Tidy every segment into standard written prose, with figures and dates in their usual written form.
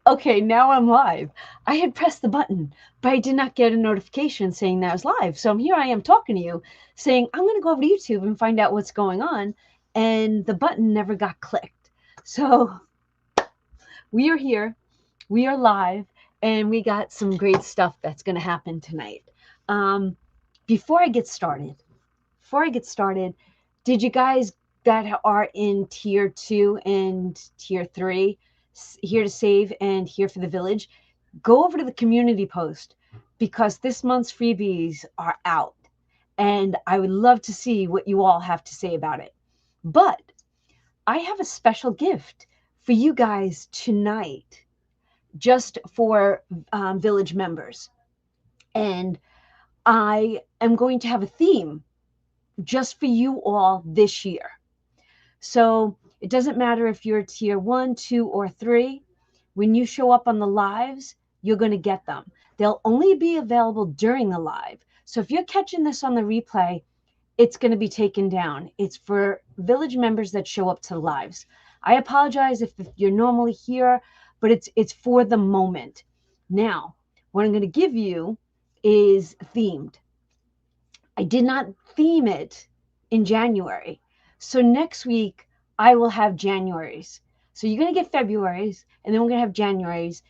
Okay, now I'm live. I had pressed the button, but I did not get a notification saying that I was live. So here I am talking to you, saying I'm going to go over to YouTube and find out what's going on. And the button never got clicked. So we are here, we are live, and we got some great stuff that's going to happen tonight. Um, before I get started, did you guys that are in tier 2 and tier 3, here to save and here for the village, go over to the community post because this month's freebies are out and I would love to see what you all have to say about it. But I have a special gift for you guys tonight, just for village members. And I am going to have a theme just for you all this year. So it doesn't matter if you're tier 1, 2, or 3. When you show up on the lives, you're going to get them. They'll only be available during the live. So if you're catching this on the replay, it's going to be taken down. It's for village members that show up to the lives. I apologize if you're normally here, but it's for the moment. Now, what I'm going to give you is themed. I did not theme it in January. So next week, I will have January's. So you're going to get February's, and then we're going to have January's.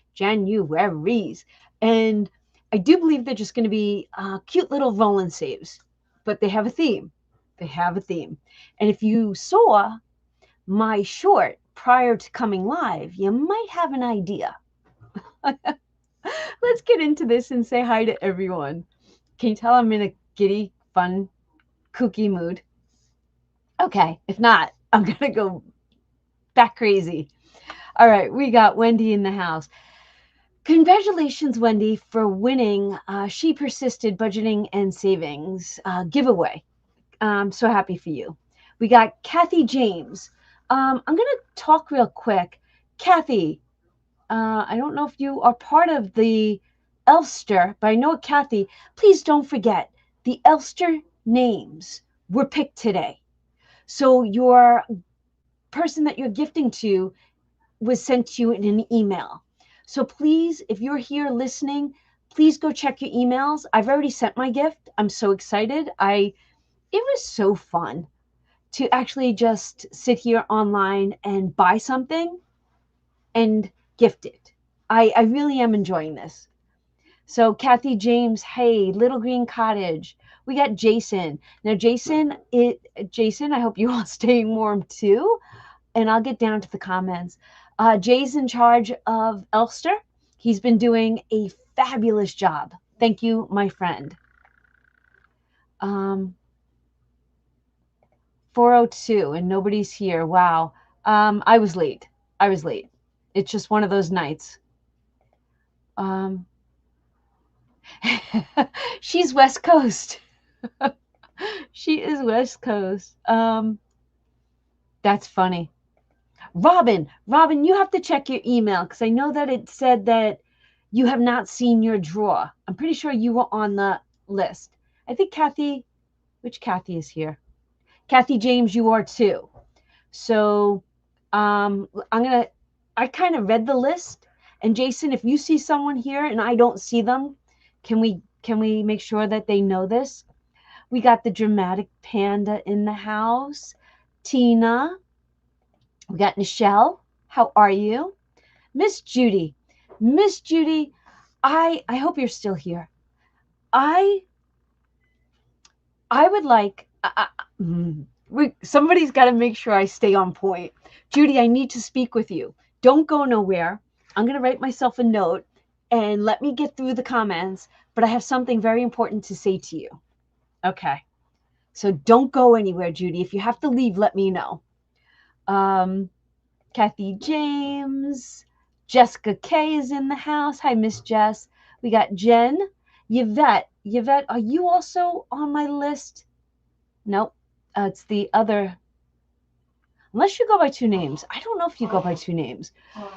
And I do believe they're just going to be cute little roll and saves, but they have a theme. And if you saw my short prior to coming live, you might have an idea. Let's get into this and say hi to everyone. Can you tell I'm in a giddy, fun, kooky mood? Okay, if not, I'm going to go back crazy. All right, we got Wendy in the house. Congratulations, Wendy, for winning She Persisted Budgeting and Savings giveaway. I'm so happy for you. We got Kathy James. I'm going to talk real quick. Kathy, I don't know if you are part of the Elfster, but I know Kathy. Please don't forget, the Elfster names were picked today. So your person that you're gifting to was sent to you in an email. So please, if you're here listening, please go check your emails. I've already sent my gift. I'm so excited. It was so fun to actually just sit here online and buy something and gift it. I really am enjoying this. So Kathy James, hey, Little Green Cottage. We got Jason. Now, Jason, I hope you all staying warm too. And I'll get down to the comments. Jay's in charge of Elfster. He's been doing a fabulous job. Thank you, my friend. 4:02 and nobody's here. Wow. I was late. It's just one of those nights. She's West Coast. She is West Coast. That's funny. Robin, you have to check your email because I know that it said that you have not seen your draw. I'm pretty sure you were on the list. I think Kathy, which Kathy is here? Kathy James, you are too. So I kind of read the list. And Jason, if you see someone here and I don't see them, can we make sure that they know this? We got the dramatic panda in the house. Tina. We got Nichelle. How are you? Miss Judy. I hope you're still here. I would like somebody's got to make sure I stay on point. Judy, I need to speak with you. Don't go nowhere. I'm going to write myself a note and let me get through the comments, but I have something very important to say to you. Okay. So don't go anywhere, Judy. If you have to leave, let me know. Kathy James. Jessica K is in the house. Hi, Miss Jess. We got Jen. Yvette, are you also on my list? Nope. It's the other. Unless you go by two names. I don't know if you go by two names.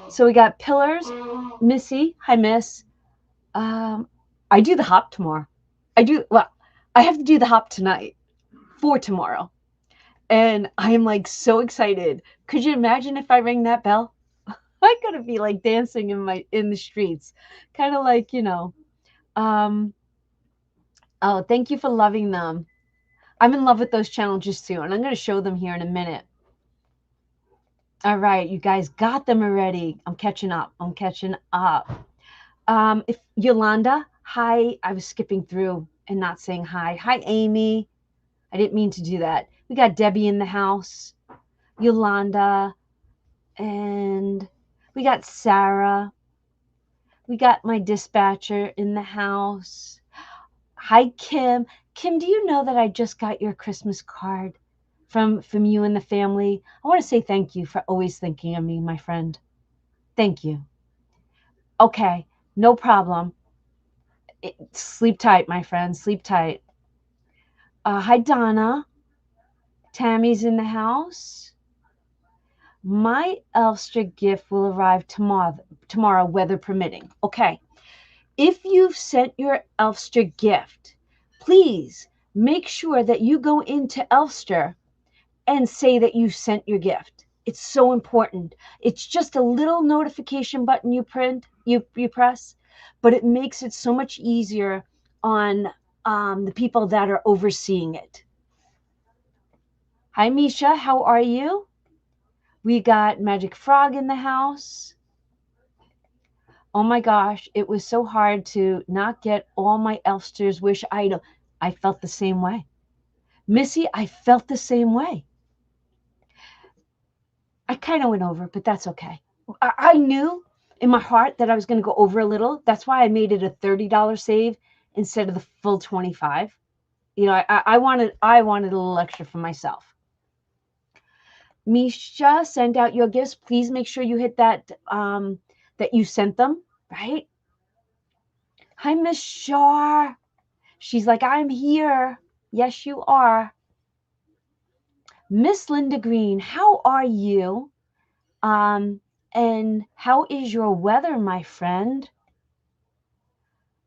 So we got Pillars. Missy. Hi, Miss. I do the hop tomorrow. I have to do the hop tonight for tomorrow. And I am like so excited. Could you imagine if I rang that bell? I gotta be like dancing in the streets, kind of like Um, oh, thank you for loving them. I'm in love with those challenges too, and I'm gonna show them here in a minute. All right, you guys got them already. I'm catching up. I'm catching up. If Yolanda, hi. I was skipping through and not saying hi. Hi, Amy. I didn't mean to do that. We got Debbie in the house, Yolanda, and we got Sarah. We got my dispatcher in the house. Hi, Kim. Kim, do you know that I just got your Christmas card from you and the family? I want to say thank you for always thinking of me, my friend. Thank you. Okay, no problem. Sleep tight, my friend. Sleep tight. Hi, Donna. Tammy's in the house. My Elfster gift will arrive tomorrow, weather permitting. Okay. If you've sent your Elfster gift, please make sure that you go into Elfster and say that you sent your gift. It's so important. It's just a little notification button you press, but it makes it so much easier on the people that are overseeing it. Hi, Misha. How are you? We got Magic Frog in the house. Oh my gosh, it was so hard to not get all my Elfster's wish item. I felt the same way. Missy, I felt the same way. I kind of went over, but that's okay. I knew in my heart that I was going to go over a little. That's why I made it a $30 save instead of the full 25. I wanted a little extra for myself. Misha, send out your gifts. Please make sure you hit that you sent them, right? Hi, Miss Shar. She's like, I'm here. Yes, you are. Miss Linda Green, how are you? And how is your weather, my friend?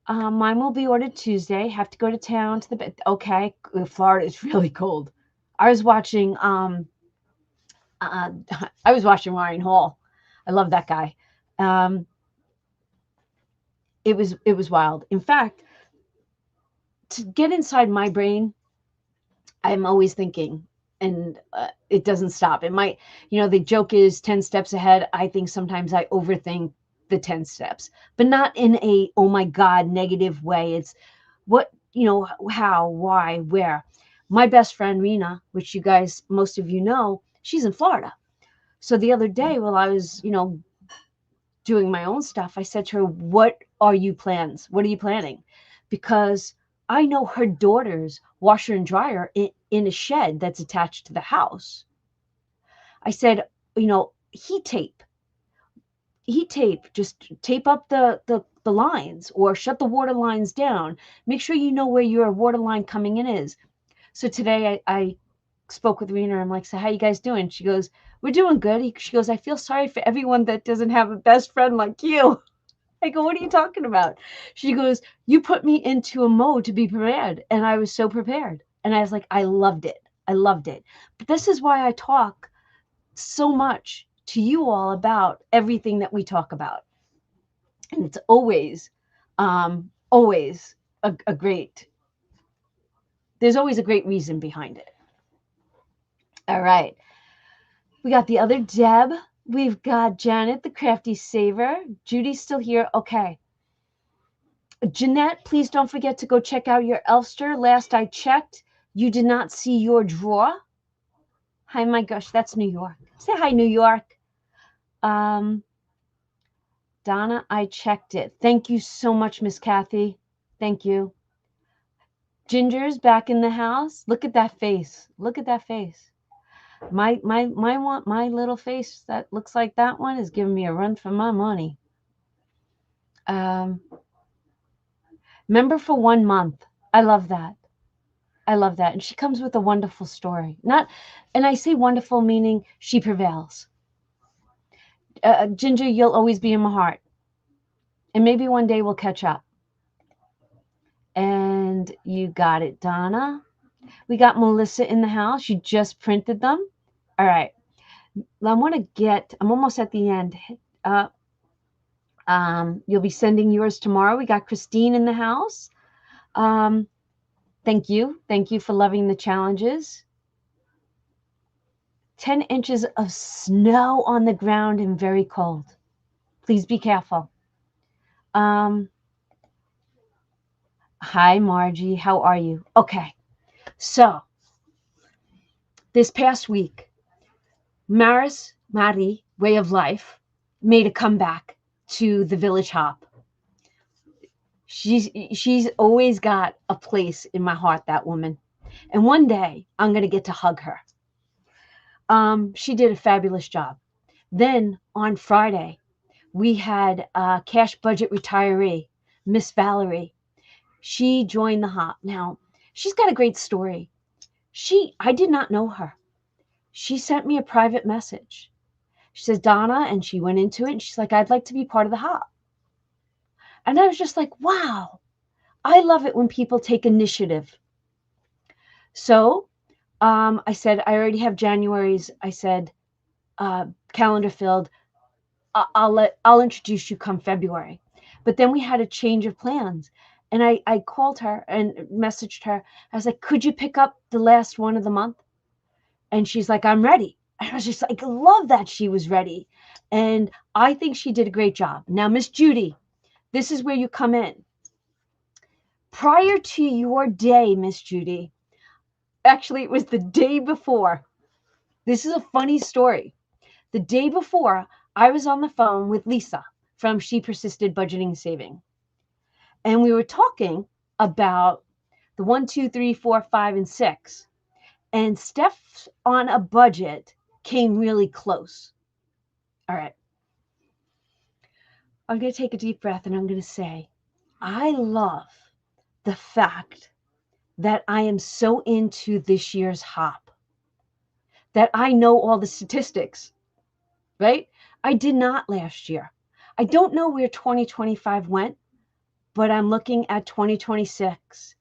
Mine will be ordered Tuesday. Have to go to town to the bed. Okay, Florida is really cold. I was watching uh, I was watching Ryan Hall. I love that guy. Um, it was wild. In fact, to get inside my brain, I'm always thinking, and it doesn't stop. It might, the joke is 10 steps ahead. I think sometimes I overthink the 10 steps, but not in a, oh my God, negative way. It's what, how, why, where. My best friend, Rena, which you guys, most of you know, she's in Florida. So the other day while I was, doing my own stuff, I said to her, what are you planning? Because I know her daughter's washer and dryer in a shed that's attached to the house. I said, heat tape, just tape up the lines or shut the water lines down. Make sure you know where your water line coming in is. So today I spoke with Rena. I'm like, so how you guys doing? She goes, we're doing good. She goes, I feel sorry for everyone that doesn't have a best friend like you. I go, what are you talking about? She goes, you put me into a mode to be prepared. And I was so prepared. And I was like, I loved it. I loved it. But this is why I talk so much to you all about everything that we talk about. And it's always a great, there's always a great reason behind it. All right. We got the other Deb. We've got Janet, the crafty saver. Judy's still here. Okay. Jeanette, please don't forget to go check out your Elfster. Last I checked, you did not see your drawer. Hi, my gosh, that's New York. Say hi, New York. Donna, I checked it. Thank you so much, Miss Kathy. Thank you. Ginger's back in the house. Look at that face. Look at that face. My little face that looks like that one is giving me a run for my money. Member for 1 month. I love that. I love that. And she comes with a wonderful story. And I say wonderful meaning she prevails. Ginger, you'll always be in my heart. And maybe one day we'll catch up. And you got it, Donna. We got Melissa in the house. You just printed them. All right. I'm almost at the end. Uh, you'll be sending yours tomorrow. We got Christine in the house. Thank you. Thank you for loving the challenges. 10 inches of snow on the ground and very cold. Please be careful. Hi, Margie. How are you? Okay. So this past week, Mari, Way of Life, made a comeback to the Village Hop. She's always got a place in my heart, that woman. And one day I'm going to get to hug her. She did a fabulous job. Then on Friday, we had a cash budget retiree, Miss Valerie. She joined the Hop. Now, she's got a great story. I did not know her. She sent me a private message. She says, Donna, and she went into it, and she's like, I'd like to be part of the Hop. And I was just like, wow, I love it when people take initiative. So I said, I already have January's, I said, calendar filled. I'll introduce you come February. But then we had a change of plans. And I called her and messaged her. I was like, could you pick up the last one of the month? And she's like, I'm ready. And I was just like, I love that she was ready. And I think she did a great job. Now, Miss Judy, this is where you come in. Prior to your day, Miss Judy, actually, it was the day before. This is a funny story. The day before, I was on the phone with Lisa from She Persisted Budgeting Saving. And we were talking about the 1, 2, 3, 4, 5, and 6. And Steph on a budget came really close. All right. I'm going to take a deep breath and I'm going to say, I love the fact that I am so into this year's Hop that I know all the statistics, right? I did not last year. I don't know where 2025 went, but I'm looking at 2026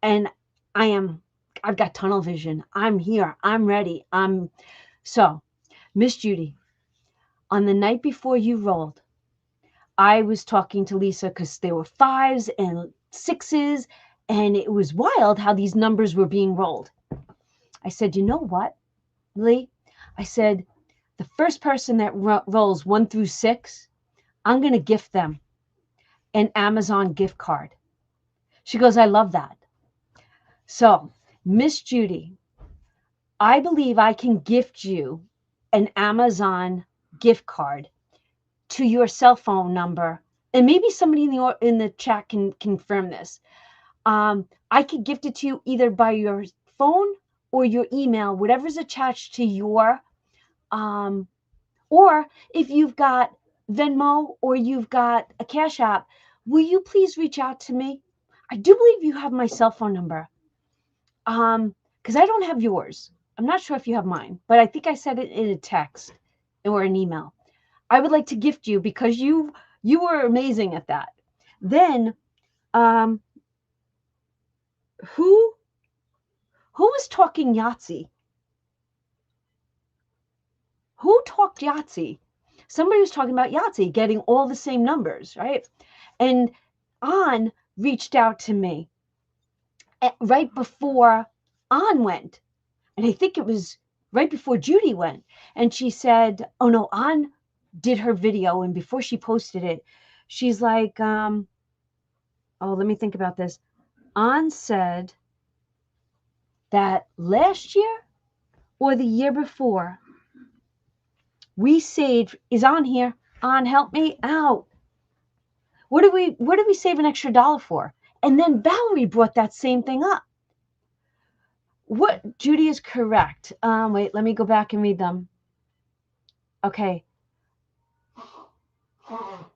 and I've got tunnel vision. I'm here. I'm ready. So, Miss Judy, on the night before you rolled, I was talking to Lisa because there were 5s and 6s, and it was wild how these numbers were being rolled. I said, you know what, Lee? I said, the first person that rolls 1 through 6, I'm going to gift them an Amazon gift card. She goes, I love that. So, Miss Judy, I believe I can gift you an Amazon gift card to your cell phone number. And maybe somebody in the chat can confirm this. I could gift it to you either by your phone or your email, whatever's attached to your, or if you've got Venmo or you've got a Cash App, will you please reach out to me? I do believe you have my cell phone number. Because I don't have yours. I'm not sure if you have mine, but I think I said it in a text or an email. I would like to gift you because you were amazing at that. Then, who was talking Yahtzee? Who talked Yahtzee? Somebody was talking about Yahtzee, getting all the same numbers, right? And An reached out to me right before An went. And I think it was right before Judy went. And she said, oh no, An did her video. And before she posted it, she's like, oh, let me think about this. An said that last year or the year before, we saved, is An here? An, help me out. What did we save an extra $1 for? And then Valerie brought that same thing up. What Judy is correct. Wait, let me go back and read them. Okay. All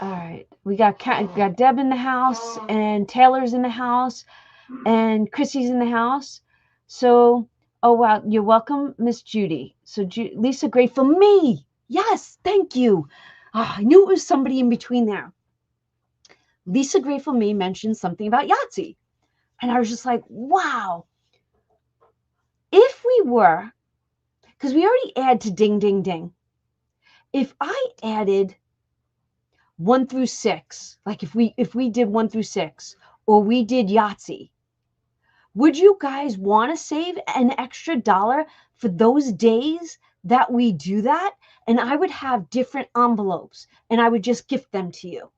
right. We got Deb in the house, and Taylor's in the house, and Chrissy's in the house. So, oh wow, you're welcome, Miss Judy. So Lisa Grateful Me. Yes, thank you. Oh, I knew it was somebody in between there. Lisa Grateful Me mentioned something about Yahtzee. And I was just like, wow. If we were, because we already add to Ding, Ding, Ding. if I added 1 through 6, like if we did 1 through 6, or we did Yahtzee, would you guys want to save an extra dollar for those days that we do that? And I would have different envelopes and I would just gift them to you.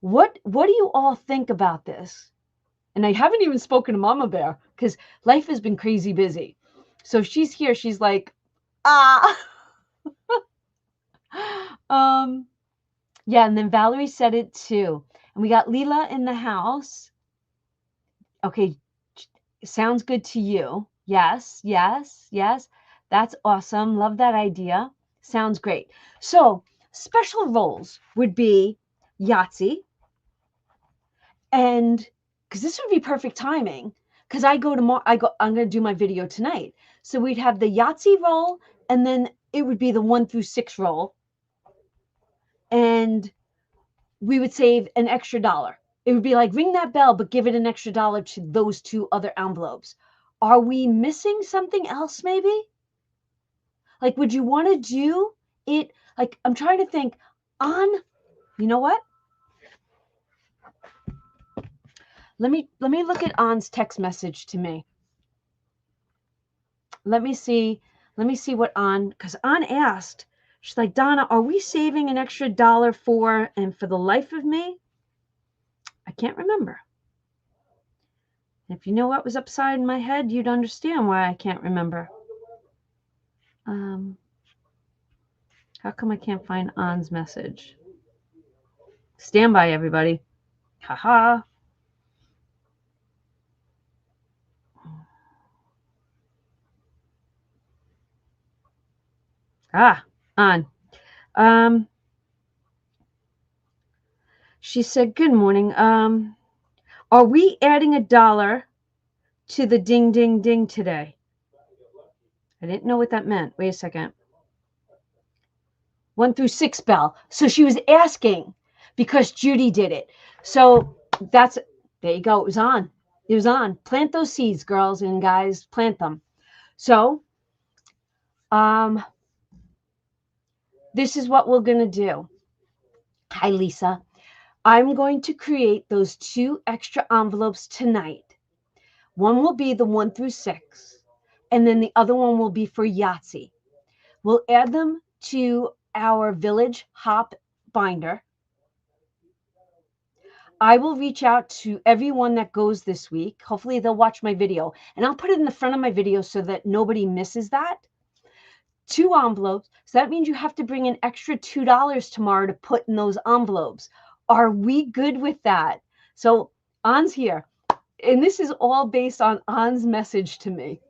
What do you all think about this? And I haven't even spoken to Mama Bear because life has been crazy busy. So she's here. She's like, ah. Yeah, and then Valerie said it too. And we got Leela in the house. Okay, sounds good to you. Yes, yes, yes. That's awesome. Love that idea. Sounds great. So special roles would be Yahtzee, and because this would be perfect timing, because I'm gonna do my video tonight. So we'd have the Yahtzee roll, and then it would be the 1 through 6 roll, and we would save an extra dollar. It would be like ring that bell, but give it an extra dollar to those 2 other envelopes. Are we missing something else maybe? Like, would you want to do it? Like, I'm trying to think on, you know what? Let me look at An's text message to me. Let me see what An, because An asked, she's like, Donna, are we saving an extra dollar for, and for the life of me, I can't remember. If you know what was upside in my head, you'd understand why I can't remember. How come I can't find An's message? Stand by, everybody. Haha. An. She said, good morning. Are we adding a dollar to the ding, ding, ding today? I didn't know what that meant. Wait a second. 1 through 6 bell. So she was asking because Judy did it. So there you go. It was on. It was on. Plant those seeds, girls and guys. Plant them. So this is what we're going to do. Hi, Lisa. I'm going to create those 2 extra envelopes tonight. One will be the 1 through 6, and then the other one will be for Yahtzee. We'll add them to our Village Hop binder. I will reach out to everyone that goes this week. Hopefully they'll watch my video, and I'll put it in the front of my video so that nobody misses that. 2 envelopes. So that means you have to bring an extra $2 tomorrow to put in those envelopes. Are we good with that? So An's here, and this is all based on An's message to me.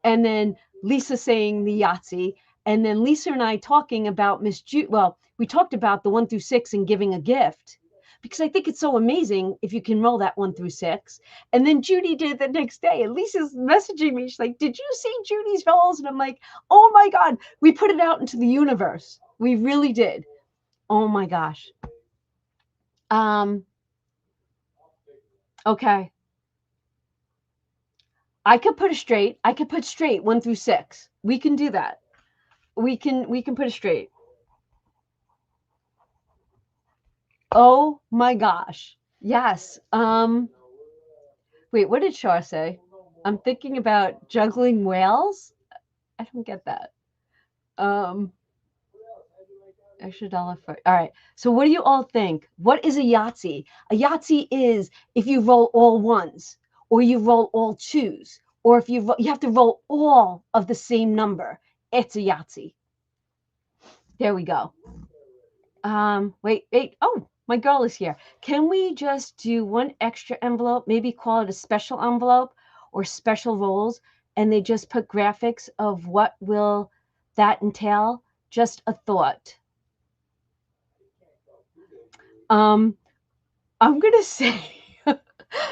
And then Lisa saying the Yahtzee, and then Lisa and I talking about Miss Judy. Well, we talked about the 1 through 6 and giving a gift, because I think it's so amazing if you can roll that 1 through 6. And then Judy did it the next day, and Lisa's messaging me. She's like, did you see Judy's rolls? And I'm like, oh my God, we put it out into the universe. We really did. Oh my gosh. Okay. I could put straight 1 through 6. We can do that. We can put it straight. Oh my gosh. Yes. Wait, what did Char say? I'm thinking about juggling whales. I don't get that. Extra dollar for, all right. So what do you all think? What is a Yahtzee? A Yahtzee is if you roll all ones, or you roll all twos, or if you have to roll all of the same number. It's a Yahtzee. There we go. Wait. Oh, my girl is here. Can we just do 1 extra envelope? Maybe call it a special envelope or special rolls, and they just put graphics of what will that entail? Just a thought. I'm gonna say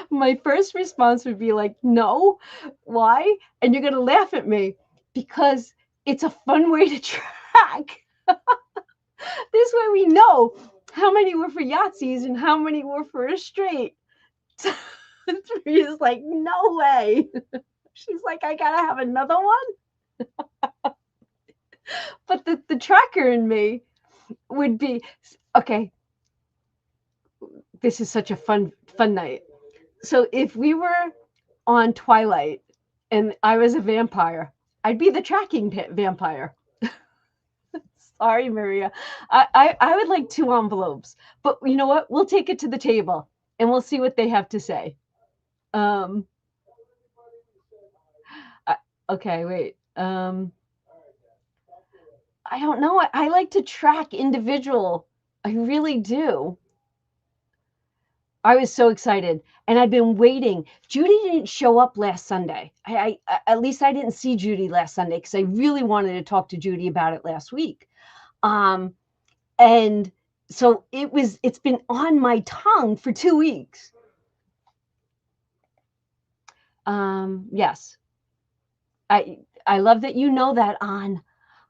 my first response would be like, no. Why? And you're gonna laugh at me because it's a fun way to track. This way we know how many were for Yahtzees and how many were for a straight. So Maria's like, no way. She's like, I gotta have another one. But the tracker in me would be, okay, this is such a fun night. So if we were on Twilight and I was a vampire, I'd be the tracking vampire. Sorry, Maria. I would like 2 envelopes, but you know what? We'll take it to the table and we'll see what they have to say. Um, okay, wait. I don't know. I like to track individual. I really do. I was so excited, and I've been waiting. Judy didn't show up last Sunday. I at least I didn't see Judy last Sunday because I really wanted to talk to Judy about it last week. Um, and so it's been on my tongue for 2 weeks. Yes. I love that you know that An.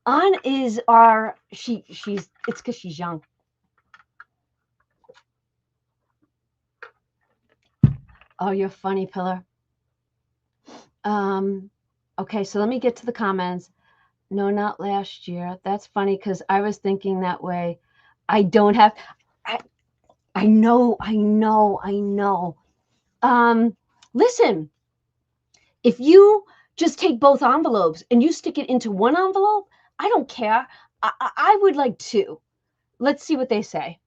An is our she's it's because she's young. Oh, you're funny, Pillar. Okay, so let me get to the comments. No, not last year. That's funny because I was thinking that way. I don't have. I, I know. I know. I know. Listen. If you just take both envelopes and you stick it into one envelope, I don't care. I would like 2. Let's see what they say.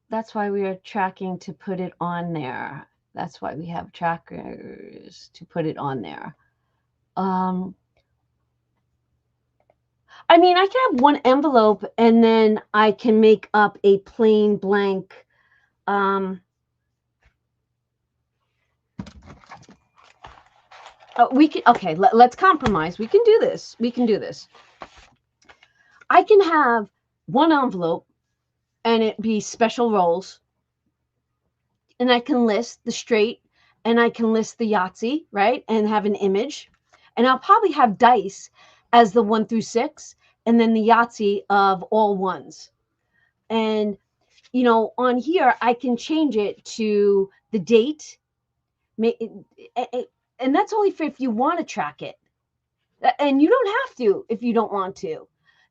That's why we are tracking to put it on there. That's why we have trackers to put it on there. I mean, I can have one envelope and then I can make up a plain blank. We can, okay, let's compromise. We can do this. We can do this. I can have one envelope and it be special rolls. And I can list the straight and I can list the Yahtzee, right? And have an image. And I'll probably have dice as the 1 through 6 and then the Yahtzee of all ones. And, you know, on here, I can change it to the date. And that's only for if you want to track it. And you don't have to if you don't want to.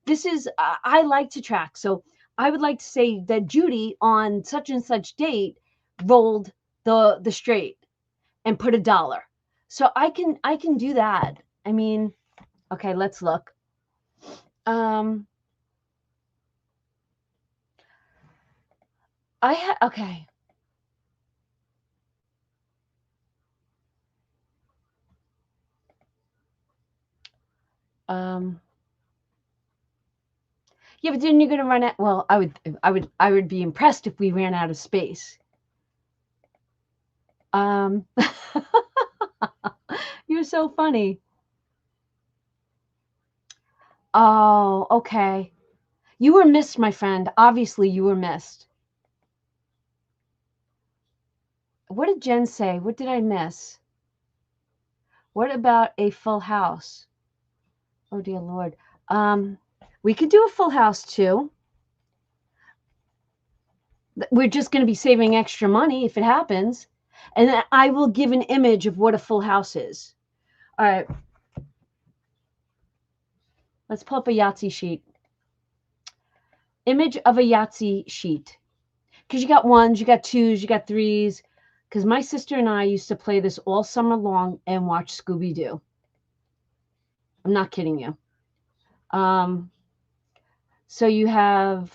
This is, I like to track. So I would like to say that Judy on such and such date rolled the straight and put $1. So I can do that. I mean, okay, let's look. Okay. Yeah, but then you're gonna run out. Well, I would be impressed if we ran out of space. You're so funny. Oh, okay. You were missed, my friend. Obviously, you were missed. What did Jen say? What did I miss? What about a full house? Oh, dear Lord. We could do a full house too. We're just going to be saving extra money if it happens. And then I will give an image of what a full house is. All right. Let's pull up a Yahtzee sheet. Image of a Yahtzee sheet. Because you got 1s, you got 2s, you got 3s. Because my sister and I used to play this all summer long and watch Scooby-Doo. I'm not kidding you. So you have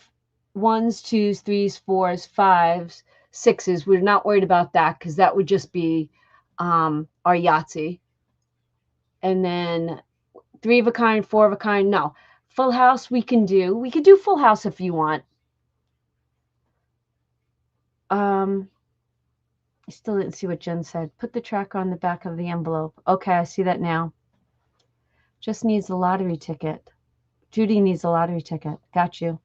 1s, 2s, 3s, 4s, 5s, 6s. We're not worried about that because that would just be our Yahtzee. And then 3 of a kind, 4 of a kind. No. Full house we can do. We could do full house if you want. I still didn't see what Jen said. Put the tracker on the back of the envelope. Okay, I see that now. Just needs a lottery ticket. Judy needs a lottery ticket. Got you.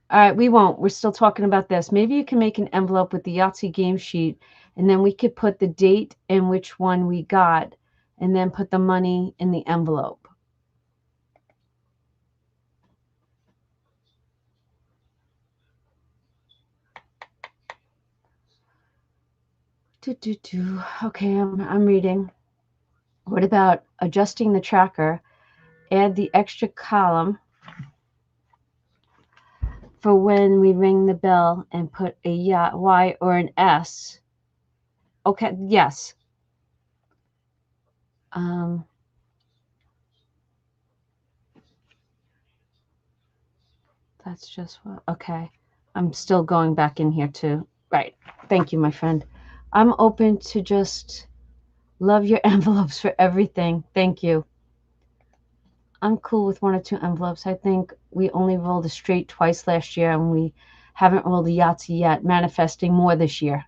All right, we won't. We're still talking about this. Maybe you can make an envelope with the Yahtzee game sheet, and then we could put the date and which one we got, and then put the money in the envelope. Okay, I'm reading. What about adjusting the tracker? Add the extra column for when we ring the bell and put a Y or an S. Okay, yes. That's just what, okay. I'm still going back in here too. Right. Thank you, my friend. I'm open to just love your envelopes for everything. Thank you. I'm cool with 1 or 2 envelopes. I think we only rolled a straight twice last year and we haven't rolled a Yahtzee yet, manifesting more this year.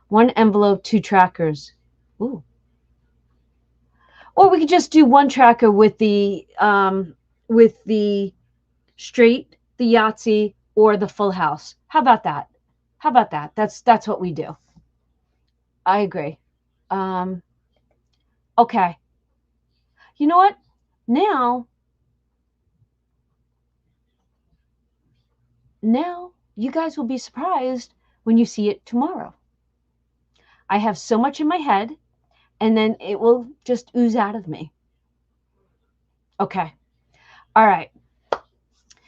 1 envelope, 2 trackers. Ooh. Or we could just do 1 tracker with the straight, the Yahtzee, or the full house. How about that? How about that? That's what we do. I agree. Okay. You know what? Now you guys will be surprised when you see it tomorrow. I have so much in my head, and then it will just ooze out of me. Okay. All right.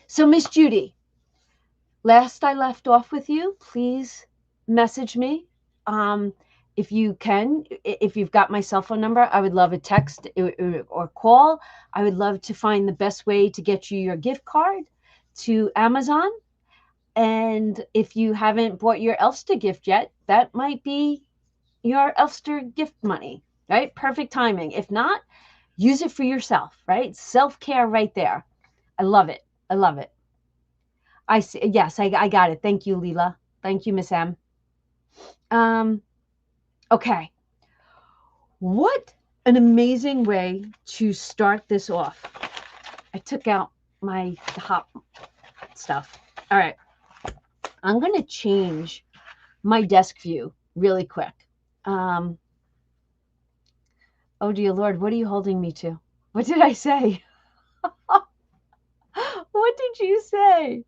So, Miss Judy, last I left off with you, please message me. If you can, if you've got my cell phone number, I would love a text or call. I would love to find the best way to get you your gift card to Amazon. And if you haven't bought your Elfster gift yet, that might be your Elfster gift money, right? Perfect timing. If not, use it for yourself, right? Self-care right there. I love it. I love it. I see. Yes, I got it. Thank you, Leela. Thank you, Miss M. Okay. What an amazing way to start this off. I took out my hot stuff. All right. I'm going to change my desk view really quick. Oh, dear Lord, what are you holding me to? What did I say? What did you say?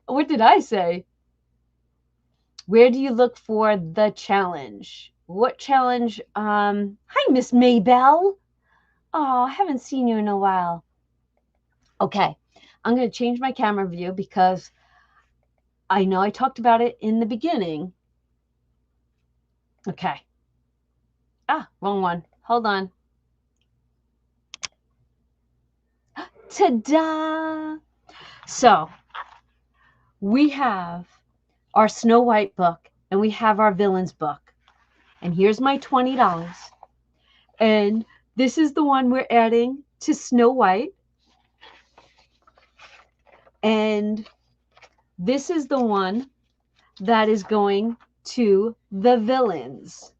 What did I say? Where do you look for the challenge? What challenge? Hi, Miss Maybell. Oh, I haven't seen you in a while. Okay, I'm going to change my camera view because I know I talked about it in the beginning. Okay. Ah, wrong one. Hold on. Ta-da! So we have our Snow White book and we have our villains book. And here's my $20. And this is the one we're adding to Snow White. And this is the one that is going to the villains.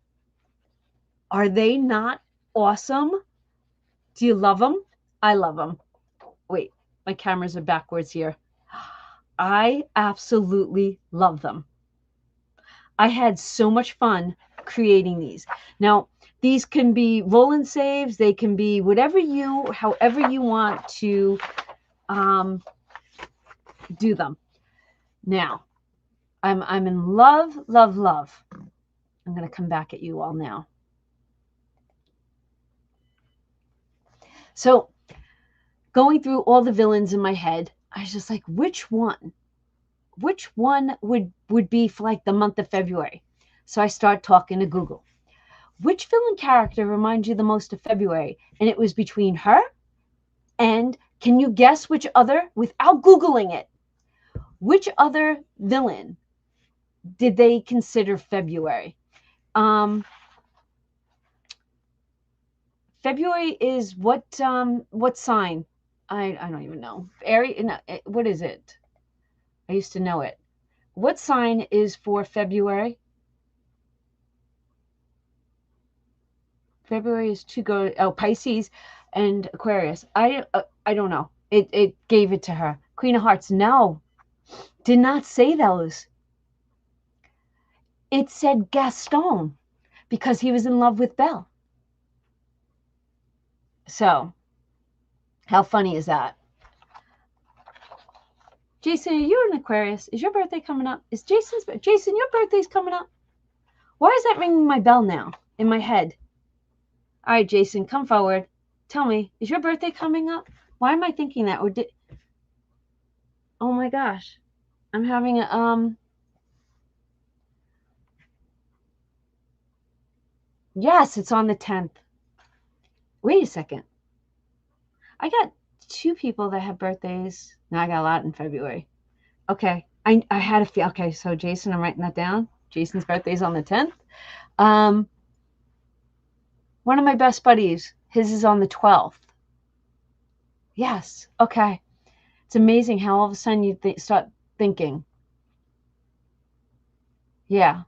Are they not awesome? Do you love them? I love them. Wait, my cameras are backwards here. I absolutely love them. I had so much fun creating these. Now, these can be roll and saves. They can be however you want to do them. Now, I'm in love. I'm going to come back at you all now. So, going through all the villains in my head, I was just like, which one would be for like the month of February? So I start talking to Google. Which villain character reminds you the most of February? And it was between her and, can you guess which other, without Googling it, which other villain did they consider February? February is what sign? I don't even know. Aries, what is it? I used to know it. What sign is for February? February is Pisces and Aquarius. I don't know. It gave it to her. Queen of Hearts. No, did not say those. It said Gaston because he was in love with Belle. So, how funny is that? Jason, you're an Aquarius. Is your birthday coming up? Jason, your birthday's coming up? Why is that ringing my bell now in my head? All right, Jason, come forward. Tell me, is your birthday coming up? Why am I thinking that? Or did? Oh my gosh, I'm having a Yes, it's on the 10th. Wait a second. I got 2 people that have birthdays. Now I got a lot in February. Okay, I had a feel. Okay, so Jason, I'm writing that down. Jason's birthday's on the 10th. One of my best buddies, his is on the 12th. Yes. Okay. It's amazing how all of a sudden you start thinking. Yeah.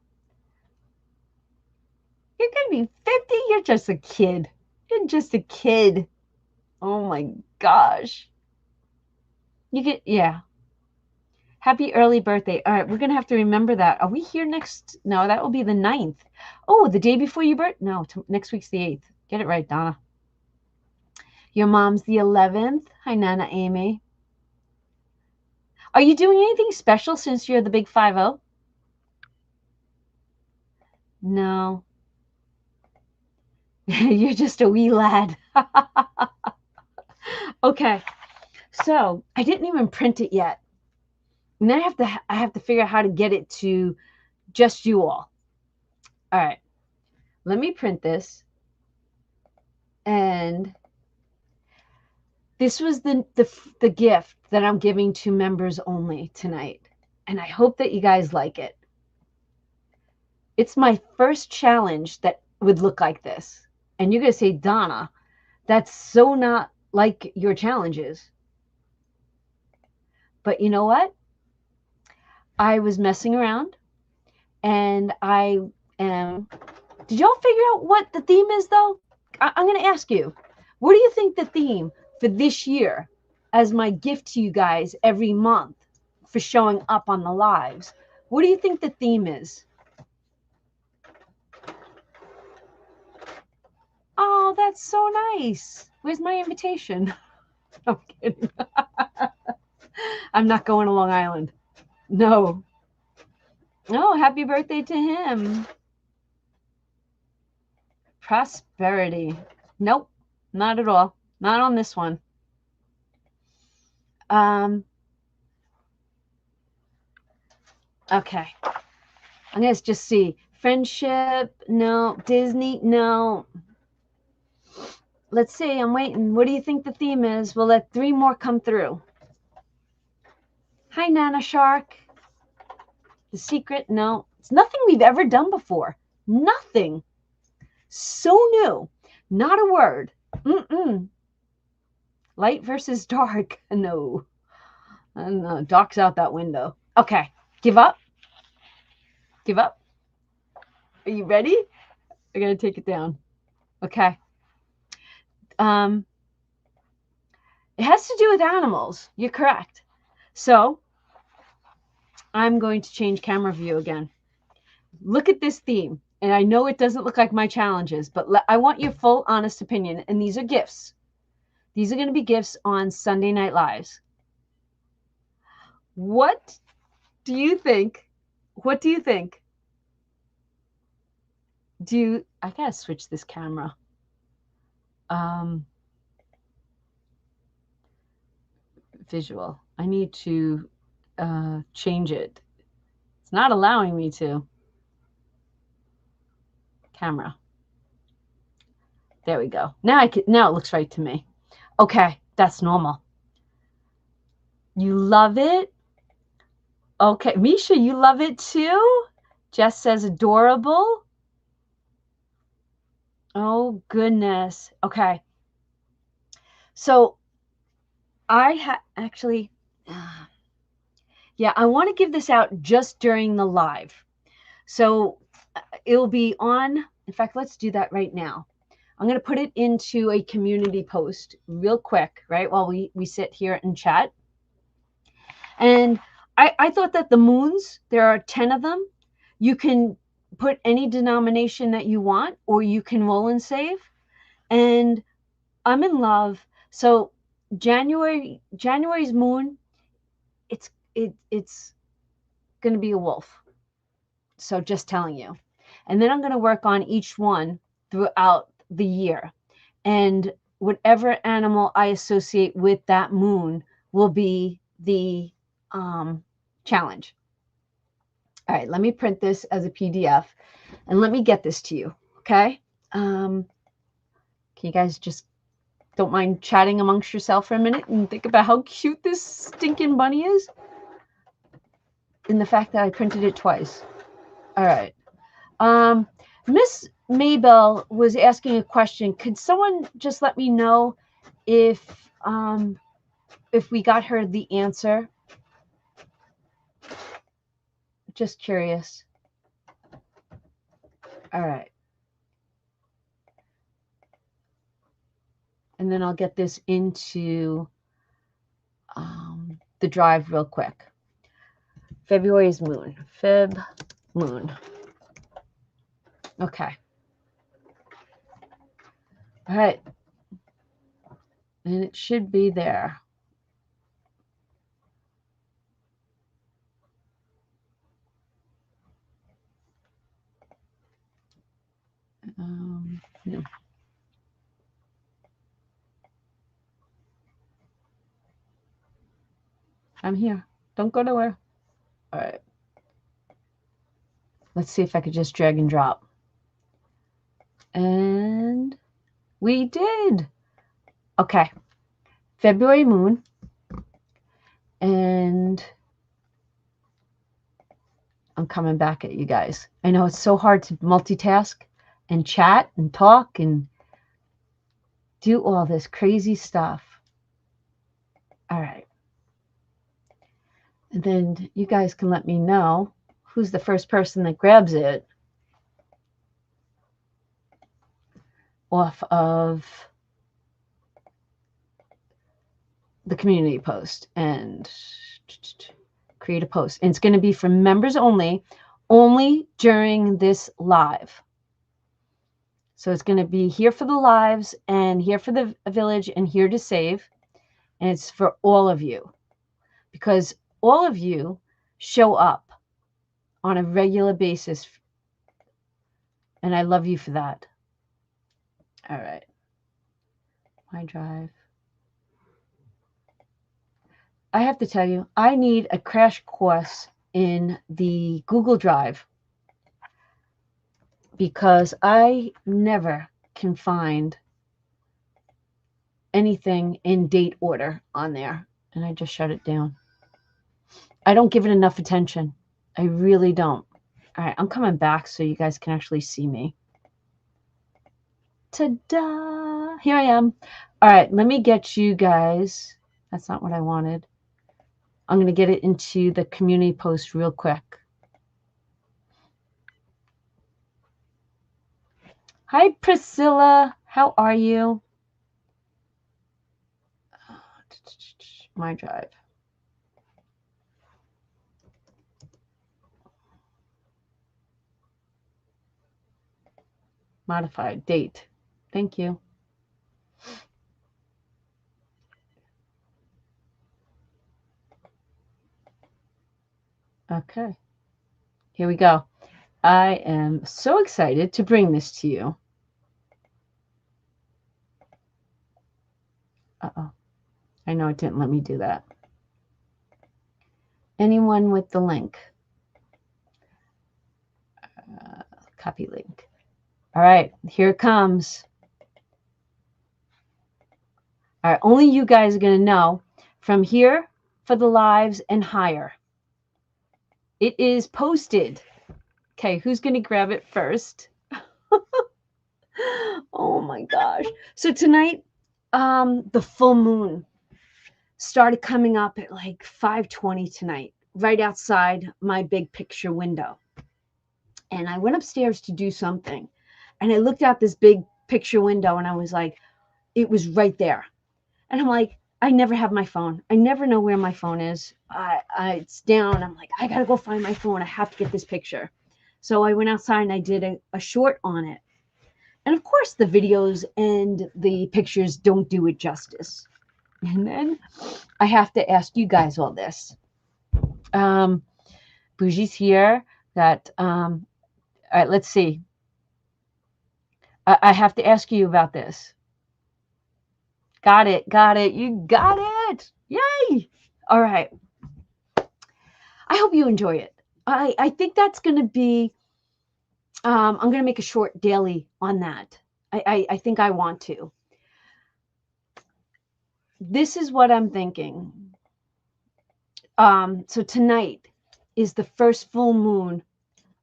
You're going to be 50? You're just a kid. You're just a kid. Oh my gosh. Yeah. Happy early birthday. All right, we're going to have to remember that. Are we here next? No, that will be the 9th. Oh, the day before your birthday? No, next week's the 8th. Get it right, Donna. Your mom's the 11th. Hi, Nana Amy. Are you doing anything special since you're the big 5-0? No. You're just a wee lad. Okay. So I didn't even print it yet. And then I have to figure out how to get it to just you all. All right. Let me print this. And this was the gift that I'm giving to members only tonight. And I hope that you guys like it. It's my first challenge that would look like this. And you're going to say, Donna, that's so not like your challenges. But you know what? I was messing around and I am. Did y'all figure out what the theme is, though? I'm going to ask you, what do you think the theme for this year, as my gift to you guys every month for showing up on the lives, what do you think the theme is? Oh, that's so nice. Where's my invitation? I'm kidding. I'm not going to Long Island. No. Oh, happy birthday to him. Prosperity. Nope, not at all. Not on this one. Okay. I'm going to just see. Friendship, no. Disney, no. Let's see. I'm waiting. What do you think the theme is? We'll let 3 more come through. Hi, Nana Shark. The Secret, no. It's nothing we've ever done before. Nothing. So new. Not a word. Light versus dark. No. I don't know. Dark's out that window. Okay. Give up. Give up. Are you ready? I gotta take it down. Okay. It has to do with animals. You're correct. So I'm going to change camera view again. Look at this theme. And I know it doesn't look like my challenges, but I want your full, honest opinion. And these are gifts. These are going to be gifts on Sunday Night Lives. What do you think? What do you think? I gotta switch this camera. Visual. I need to change it. It's not allowing me to. Camera. There we go. Now it looks right to me. Okay, that's normal. You love it? Okay, Misha, you love it too? Jess says adorable. Oh, goodness. Okay. So I actually, yeah, I want to give this out just during the live. So it'll be on, in fact, let's do that right now. I'm going to put it into a community post real quick, right, while we sit here and chat. And I thought that the moons, there are 10 of them. You can put any denomination that you want, or you can roll and save. And I'm in love. So January's moon, it's going to be a wolf. So just telling you. And then I'm going to work on each one throughout the year. And whatever animal I associate with that moon will be the challenge. All right, let me print this as a PDF and let me get this to you, okay? Can you guys just don't mind chatting amongst yourself for a minute and think about how cute this stinking bunny is? And the fact that I printed it twice. All right. Miss Maybell was asking a question. Could someone just let me know if we got her the answer? Just curious. All right. And then I'll get this into the drive real quick. February's moon. Feb moon. Okay. All right. And it should be there. No. I'm here. Don't go nowhere. All right. Let's see if I could just drag and drop. And we did. Okay. February moon. And I'm coming back at you guys. I know it's so hard to multitask and chat and talk and do all this crazy stuff. All right. And then you guys can let me know who's the first person that grabs it off of the community post and create a post. And it's going to be for members only during this live. So it's going to be here for the lives and here for the village and here to save. And it's for all of you because all of you show up on a regular basis. And I love you for that. All right. My drive. I have to tell you, I need a crash course in the Google Drive because I never can find anything in date order on there. And I just shut it down. I don't give it enough attention. I really don't. All right, I'm coming back so you guys can actually see me. Ta-da! Here I am. All right, let me get you guys. That's not what I wanted. I'm going to get it into the community post real quick. Hi, Priscilla. How are you? My drive. Modified date. Thank you. Okay. Here we go. I am so excited to bring this to you. Uh-oh. I know it didn't let me do that. Anyone with the link? Copy link. All right, here it comes. All right, only you guys are going to know from here for the lives and higher. It is posted. Okay, who's going to grab it first? Oh my gosh. So tonight, the full moon started coming up at like 5:20 tonight, right outside my big picture window. And I went upstairs to do something. And I looked out this big picture window and I was like, it was right there. And I'm like, I never have my phone. I never know where my phone is. It's down. I'm like, I got to go find my phone. I have to get this picture. So I went outside and I did a short on it. And of course, the videos and the pictures don't do it justice. And then I have to ask you guys all this. Bougie's here. Got All right, let's see. I have to ask you about this. Got it. Got it. You got it. Yay. All right. I hope you enjoy it. I think that's going to be, I'm going to make a short daily on that. I think I want to. This is what I'm thinking. So tonight is the first full moon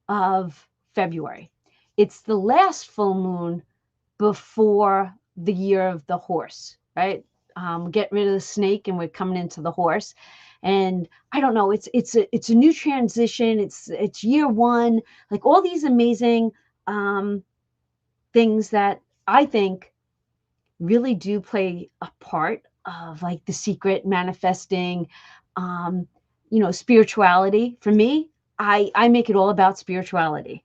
of February. It's the last full moon before the year of the horse, right? Get rid of the snake and we're coming into the horse. And I don't know, it's a new transition. It's year one, like all these amazing things that I think really do play a part of like the secret manifesting, spirituality. For me, I make it all about spirituality.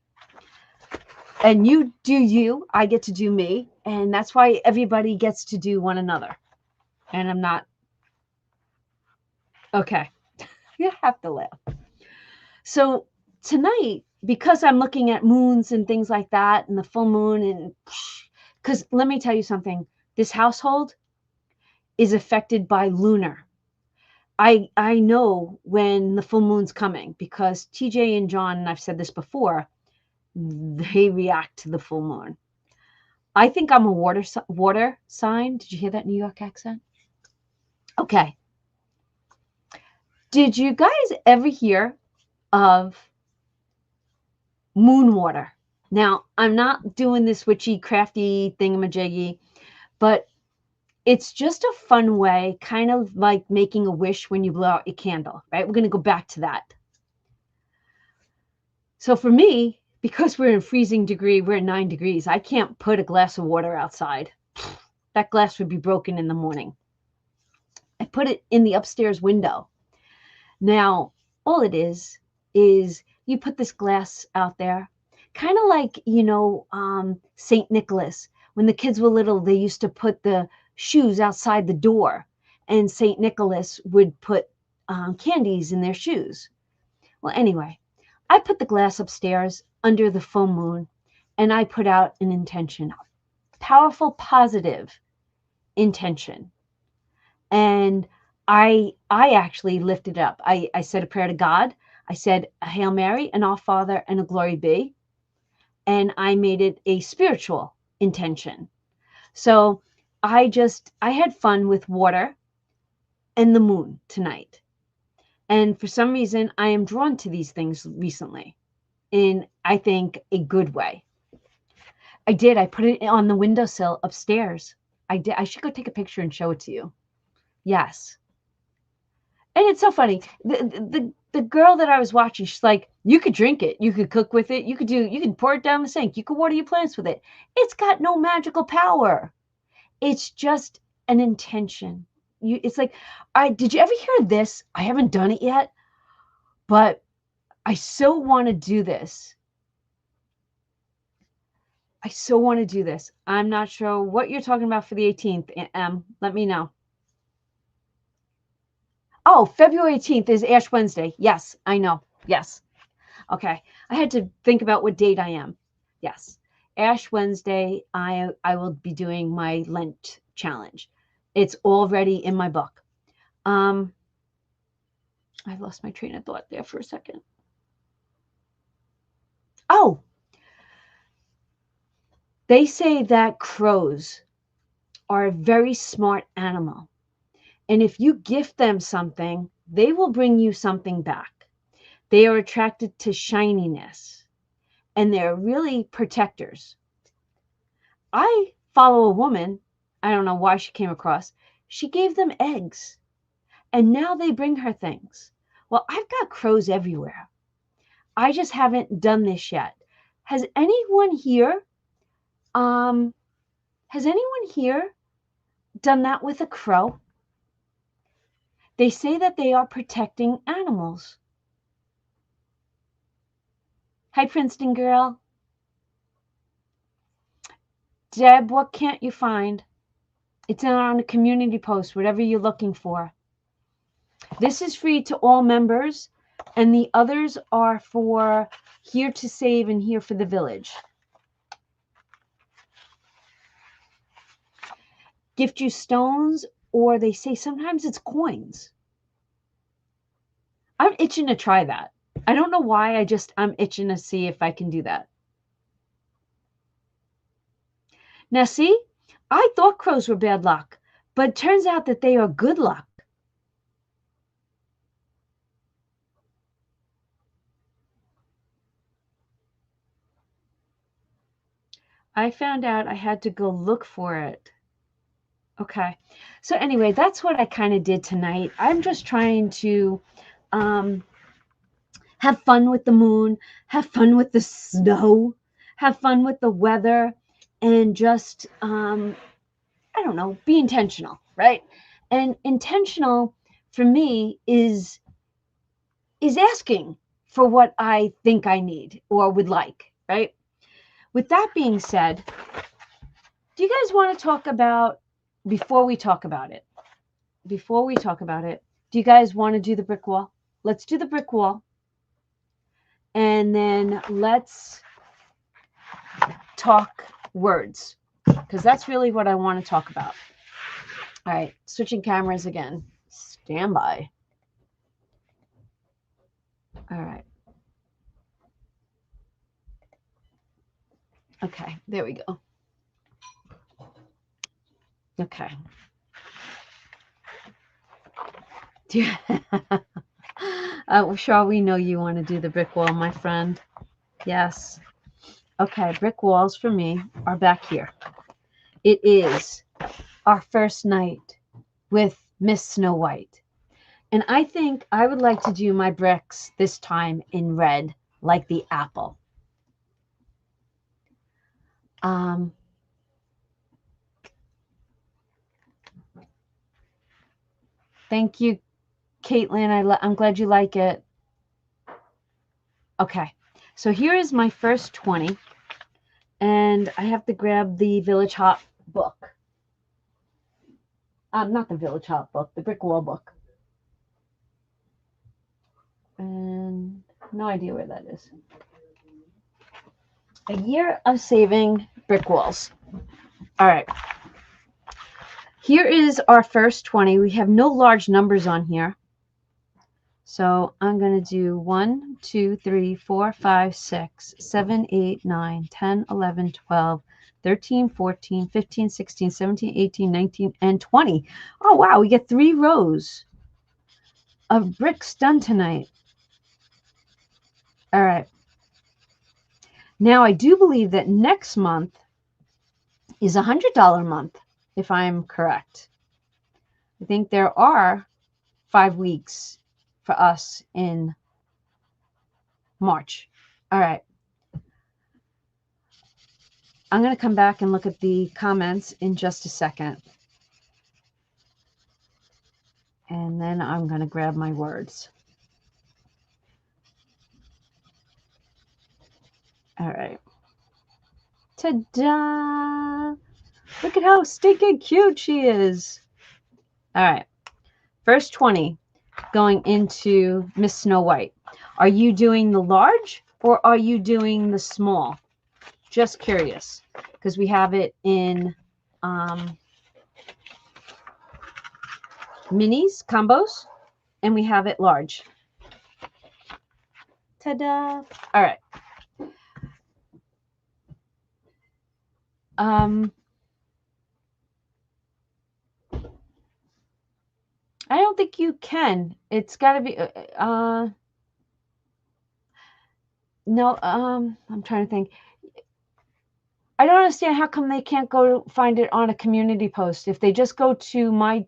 And you do you, I get to do me, and that's why everybody gets to do one another. And I'm not okay. You have to laugh. So tonight, because I'm looking at moons and things like that, and the full moon, and because let me tell you something, this household is affected by lunar. I know when the full moon's coming because TJ and John, and I've said this before, they react to the full moon. I think I'm a water sign. Did you hear that New York accent? Okay. Did you guys ever hear of moon water? Now, I'm not doing this witchy, crafty thingamajiggy, but it's just a fun way, kind of like making a wish when you blow out your candle, right? We're going to go back to that. So for me, because we're in freezing degree, we're at 9 degrees, I can't put a glass of water outside. That glass would be broken in the morning. I put it in the upstairs window. Now, all it is you put this glass out there, kind of like, St. Nicholas. When the kids were little, they used to put the shoes outside the door, and St. Nicholas would put candies in their shoes. Well, anyway, I put the glass upstairs under the full moon, and I put out an intention, powerful, positive intention. And I actually lifted up. I said a prayer to God. I said a Hail Mary, an Our Father, and a Glory Be. And I made it a spiritual intention. So I had fun with water and the moon tonight. And for some reason, I am drawn to these things recently in, I think, a good way. I put it on the windowsill upstairs. I did. I should go take a picture and show it to you. Yes. And it's so funny. The girl that I was watching, she's like, you could drink it, you could cook with it, you could pour it down the sink, you could water your plants with it. It's got no magical power. It's just an intention. It's like, did you ever hear this? I haven't done it yet, but I so want to do this. I so want to do this. I'm not sure what you're talking about for the 18th. Let me know. Oh, February 18th is Ash Wednesday. Yes, I know. Yes. Okay. I had to think about what date I am. Yes. Ash Wednesday, I will be doing my Lent challenge. It's already in my book. I've lost my train of thought there for a second. Oh, they say that crows are a very smart animal. And if you gift them something, they will bring you something back. They are attracted to shininess, and they're really protectors. I follow a woman, I don't know why she came across, she gave them eggs, and now they bring her things. Well, I've got crows everywhere. I just haven't done this yet. Has anyone here done that with a crow? They say that they are protecting animals. Hi, Princeton girl. Deb, what can't you find? It's on a community post, whatever you're looking for. This is free to all members, and the others are for Here to save and here for the village. Gift you stones, or they say sometimes it's coins. I'm itching to try that. I don't know why, I'm itching to see if I can do that. Now see, I thought crows were bad luck, but it turns out that they are good luck. I found out I had to go look for it. Okay. So anyway, that's what I kind of did tonight. I'm just trying to have fun with the moon, have fun with the snow, have fun with the weather, and just, I don't know, be intentional, right? And intentional for me is asking for what I think I need or would like, right? With that being said, do you guys want to talk about, before we talk about it, do you guys want to do the brick wall? Let's do the brick wall. And then let's talk words, because that's really what I want to talk about. All right, switching cameras again. Stand by. All right. Okay, there we go. Okay. Sure, we know you want to do the brick wall, my friend. Yes. Okay, brick walls for me are back here. It is our first night with Miss Snow White. And I think I would like to do my bricks this time in red, like the apple. Thank you, Caitlin. I'm glad you like it. Okay, so here is my first 20. And I have to grab the Village Hop book. Not the Village Hop book, the brick wall book. And no idea where that is. A year of saving brick walls. All right. Here is our first 20. We have no large numbers on here. So I'm going to do 1, 2, 3, 4, 5, 6, 7, 8, 9, 10, 11, 12, 13, 14, 15, 16, 17, 18, 19, and 20. Oh, wow. We get 3 rows of bricks done tonight. All right. Now, I do believe that next month is a $100 month, if I'm correct. I think there are 5 weeks for us in March. All right. I'm going to come back and look at the comments in just a second. And then I'm going to grab my words. All right. Ta-da! Look at how stinking cute she is. All right. First 20 going into Miss Snow White. Are you doing the large or are you doing the small? Just curious, because we have it in minis, combos, and we have it large. Ta-da! All right. I don't think you can. It's got to be. No. I'm trying to think. I don't understand how come they can't go find it on a community post. If they just go to my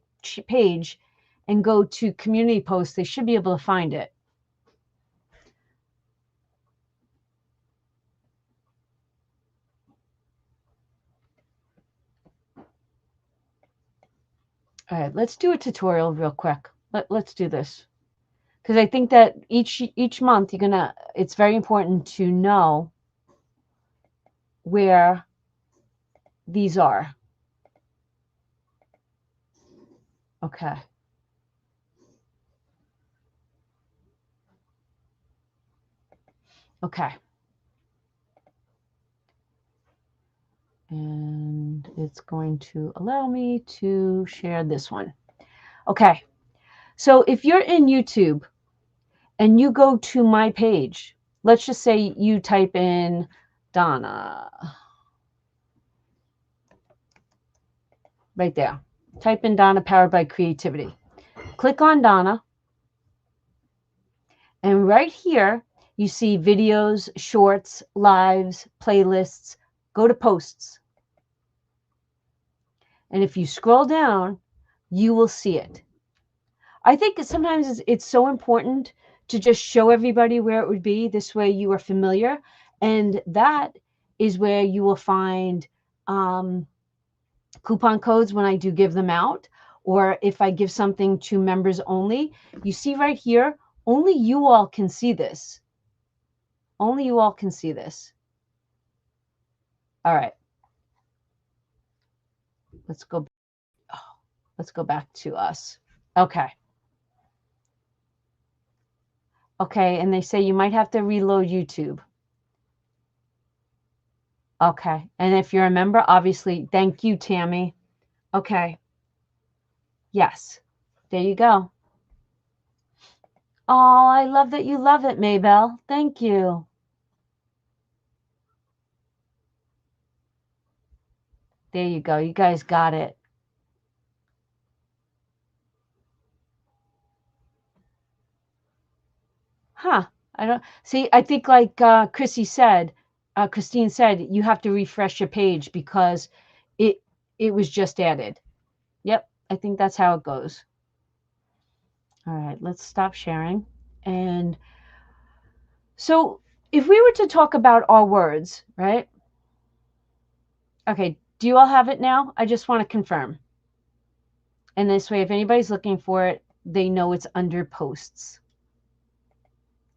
page and go to community post, they should be able to find it. All right, let's do a tutorial real quick. Let's do this, because I think that each month it's very important to know where these are. Okay. Okay. And it's going to allow me to share this one. Okay. So if you're in YouTube and you go to my page, let's just say you type in Donna. Right there. Type in Donna Powered by Creativity. Click on Donna. And right here, you see videos, shorts, lives, playlists. Go to posts. And if you scroll down, you will see it. I think sometimes it's so important to just show everybody where it would be. This way you are familiar. And that is where you will find coupon codes when I do give them out, or if I give something to members only. You see right here, only you all can see this. Only you all can see this. All right. Let's go. Oh, let's go back to us. Okay. Okay, and they say you might have to reload YouTube. Okay, and if you're a member, obviously, thank you, Tammy. Okay. Yes. There you go. Oh, I love that you love it, Maybell. Thank you. There you go. You guys got it. Huh. I don't see. I think like Christine said, you have to refresh your page because it was just added. Yep. I think that's how it goes. All right. Let's stop sharing. And so if we were to talk about our words, right? Okay. Do you all have it now? I just want to confirm. And this way, if anybody's looking for it, they know it's under posts.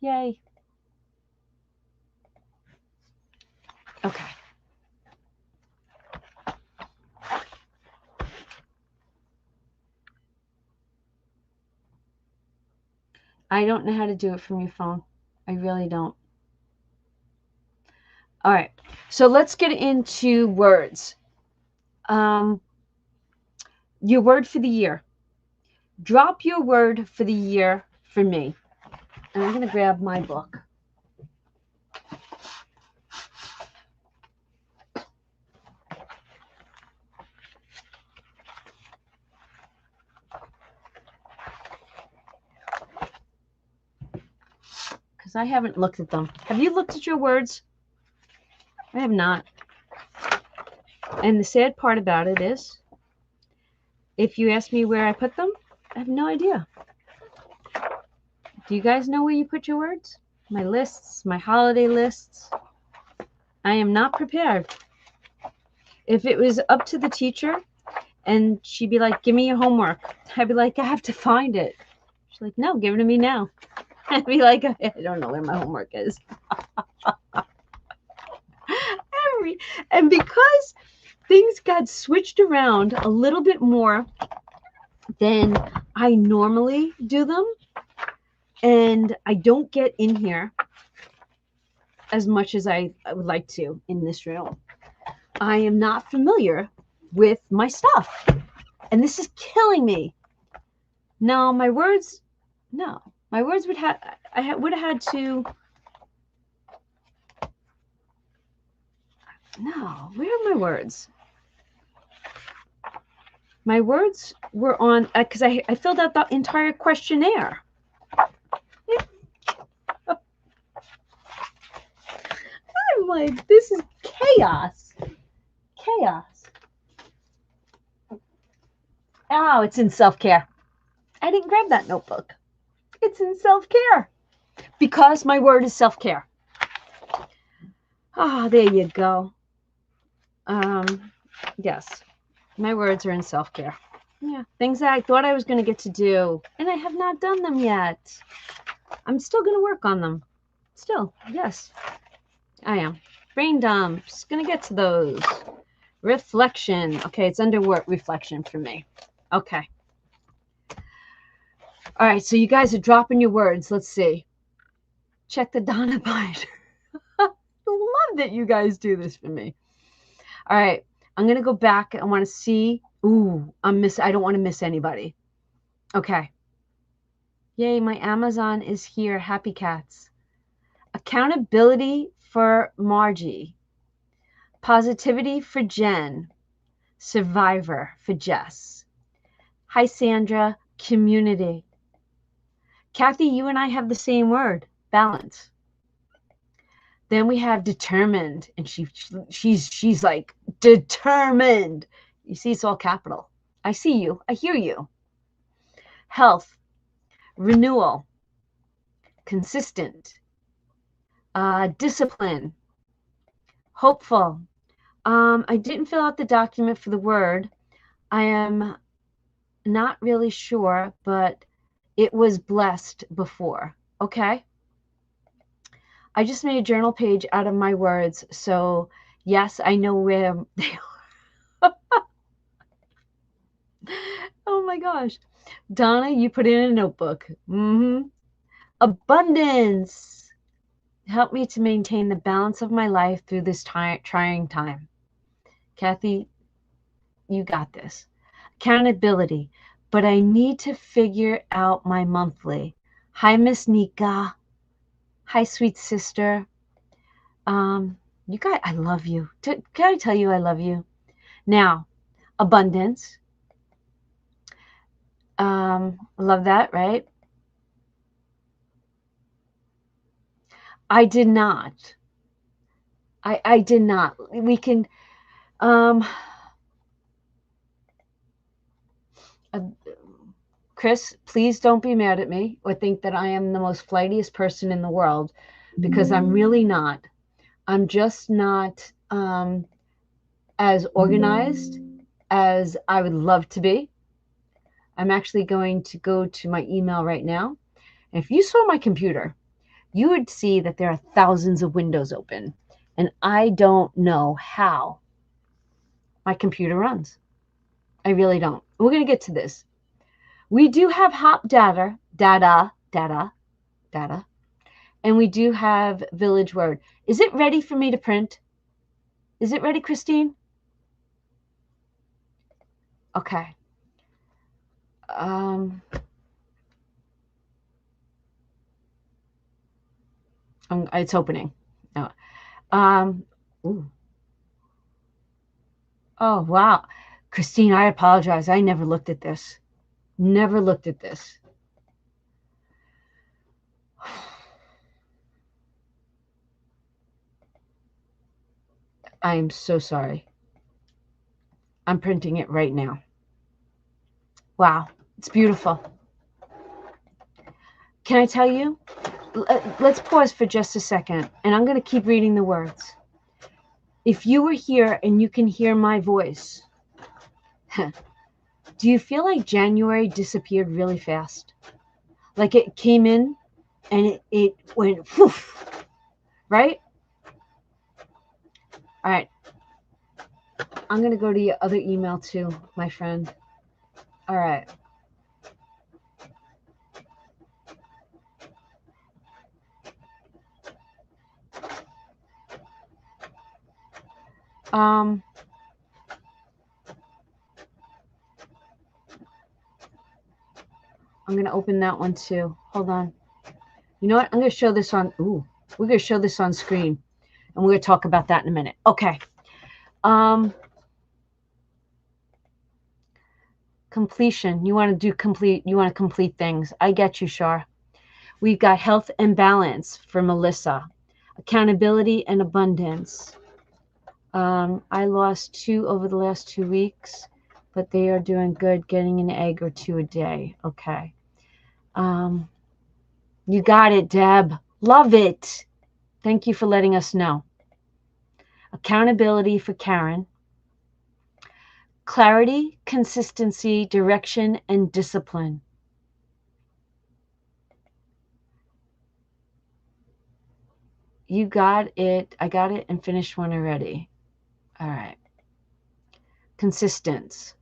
Yay. Okay. I don't know how to do it from your phone. I really don't. All right. So let's get into words. Your word for the year. Drop your word for the year for me. And I'm going to grab my book. Because I haven't looked at them. Have you looked at your words? I have not. And the sad part about it is, if you ask me where I put them, I have no idea. Do you guys know where you put your words? My lists, my holiday lists. I am not prepared. If it was up to the teacher and she'd be like, give me your homework, I'd be like, I have to find it. She's like, no, give it to me now. I'd be like, I don't know where my homework is. And because things got switched around a little bit more than I normally do them, and I don't get in here as much as I would like to in this room, I am not familiar with my stuff. And this is killing me. No, my words, no. My words would have, would have had to, no, where are my words? My words were on, because I filled out the entire questionnaire. I'm like, this is chaos. Chaos. Oh, it's in self-care. I didn't grab that notebook. It's in self-care because my word is self-care. Ah, there you go. Yes, my words are in self-care. Yeah, things that I thought I was going to get to do, and I have not done them yet. I'm still going to work on them. Still, yes, I am. Brain dumps, going to get to those. Reflection. Okay, it's under work reflection for me. Okay. All right, so you guys are dropping your words. Let's see. Check the Donna binder. I love that you guys do this for me. All right. I'm going to go back. I want to see. Ooh, I don't want to miss anybody. Okay. Yay, my Amazon is here. Happy cats. Accountability for Margie. Positivity for Jen. Survivor for Jess. Hi, Sandra. Community. Kathy, you and I have the same word. Balance. Then we have determined, and she's like determined. You see, it's all capital. I see you. I hear you. Health, renewal, consistent, discipline, hopeful. I didn't fill out the document for the word. I am not really sure, but it was blessed before. Okay. I just made a journal page out of my words. So yes, I know where they are. Oh my gosh. Donna, you put it in a notebook. Abundance. Help me to maintain the balance of my life through this trying time. Kathy, you got this. Accountability. But I need to figure out my monthly. Hi, Miss Nika. Hi, sweet sister. You guys, I love you. Can I tell you I love you? Now, abundance. Love that, right? I did not. I did not. We can, Chris, please don't be mad at me or think that I am the most flightiest person in the world, because I'm really not. I'm just not as organized as I would love to be. I'm actually going to go to my email right now. And if you saw my computer, you would see that there are thousands of windows open. And I don't know how my computer runs. I really don't. We're going to get to this. We do have hop data, and we do have Village Word. Is it ready for me to print? Is it ready, Christine? Okay. It's opening. No. Ooh. Oh, wow. Christine, I apologize. I never looked at this. Never looked at this. I am so sorry. I'm printing it right now. Wow. It's beautiful. Can I tell you? Let's pause for just a second, and I'm going to keep reading the words. If you were here and you can hear my voice, do you feel like January disappeared really fast? Like it came in and it went poof, right? All right. I'm going to go to your other email too, my friend. All right. I'm going to open that one too. Hold on. You know what? I'm going to show this on. Ooh, we're going to show this on screen, and we're going to talk about that in a minute. Okay. Completion. You want to do complete. You want to complete things. I get you, Shar. We've got health and balance for Melissa. Accountability and abundance. I lost 2 over the last 2 weeks, but they are doing good, getting an egg or 2 a day. Okay. You got it, Deb. Love it. Thank you for letting us know. Accountability for Karen. Clarity, consistency, direction, and discipline. You got it. I got it and finished one already. All right. Consistence.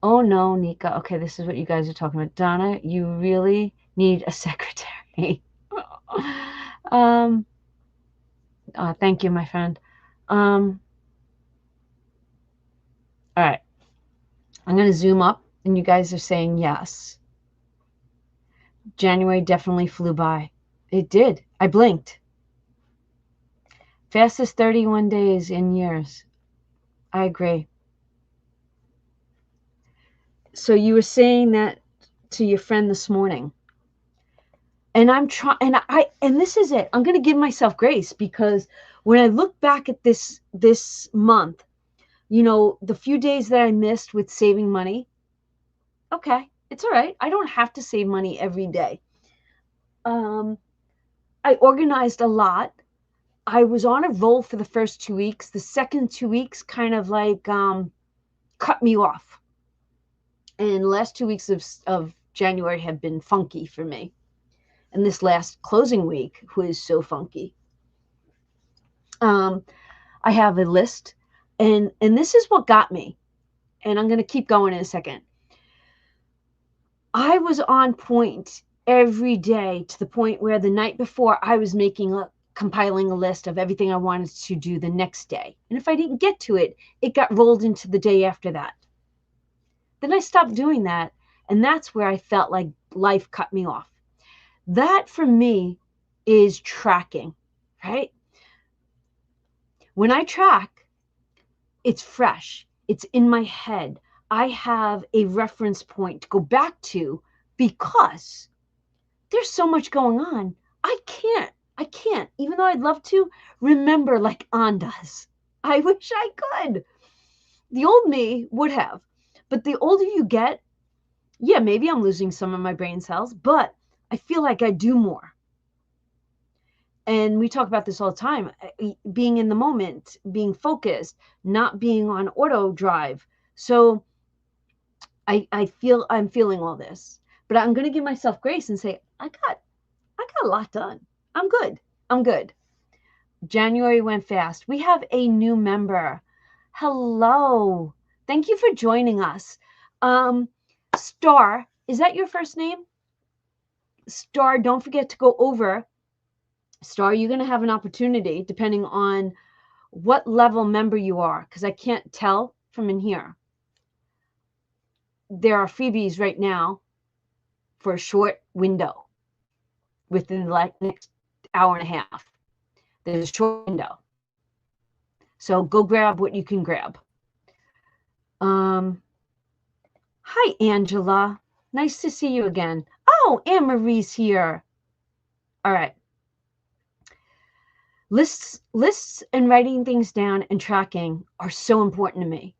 Oh, no, Nika. Okay, this is what you guys are talking about. Donna, you really need a secretary. Thank you, my friend. All right. I'm going to zoom up, and you guys are saying yes. January definitely flew by. It did. I blinked. Fastest 31 days in years. I agree. So you were saying that to your friend this morning. And I'm trying, and this is it. I'm going to give myself grace, because when I look back at this month, you know, the few days that I missed with saving money, okay, it's all right. I don't have to save money every day. I organized a lot. I was on a roll for the first 2 weeks. The second 2 weeks kind of like cut me off. And the last 2 weeks of January have been funky for me. And this last closing week was so funky. I have a list, and this is what got me. And I'm going to keep going in a second. I was on point every day, to the point where the night before I was compiling a list of everything I wanted to do the next day. And if I didn't get to it, it got rolled into the day after that. Then I stopped doing that, and that's where I felt like life cut me off. That for me is tracking, right? When I track, it's fresh. It's in my head. I have a reference point to go back to, because there's so much going on. I can't, even though I'd love to, remember like Ann does. I wish I could. The old me would have. But the older you get, yeah, maybe I'm losing some of my brain cells, but I feel like I do more. And we talk about this all the time, being in the moment, being focused, not being on auto drive. So I feel I'm feeling all this, but I'm going to give myself grace and say, I got a lot done. I'm good. January went fast. We have a new member. Hello. Thank you for joining us. Star, is that your first name? Star, don't forget to go over. Star, you're going to have an opportunity, depending on what level member you are, because I can't tell from in here. There are freebies right now for a short window within the next hour and a half. There's a short window. So go grab what you can grab. Hi, Angela. Nice to see you again. Oh, Anne-Marie's here. All right. Lists and writing things down and tracking are so important to me.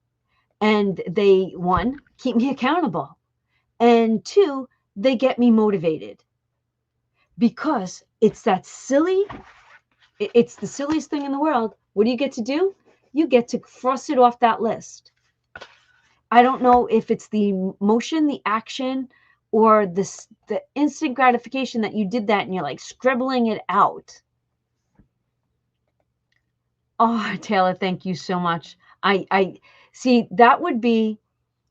And they, one, keep me accountable. And two, they get me motivated. Because it's the silliest thing in the world. What do you get to do? You get to cross it off that list. I don't know if it's the motion, the action, or the instant gratification that you did that and you're like scribbling it out. Oh, Taylor, thank you so much. I see, that would be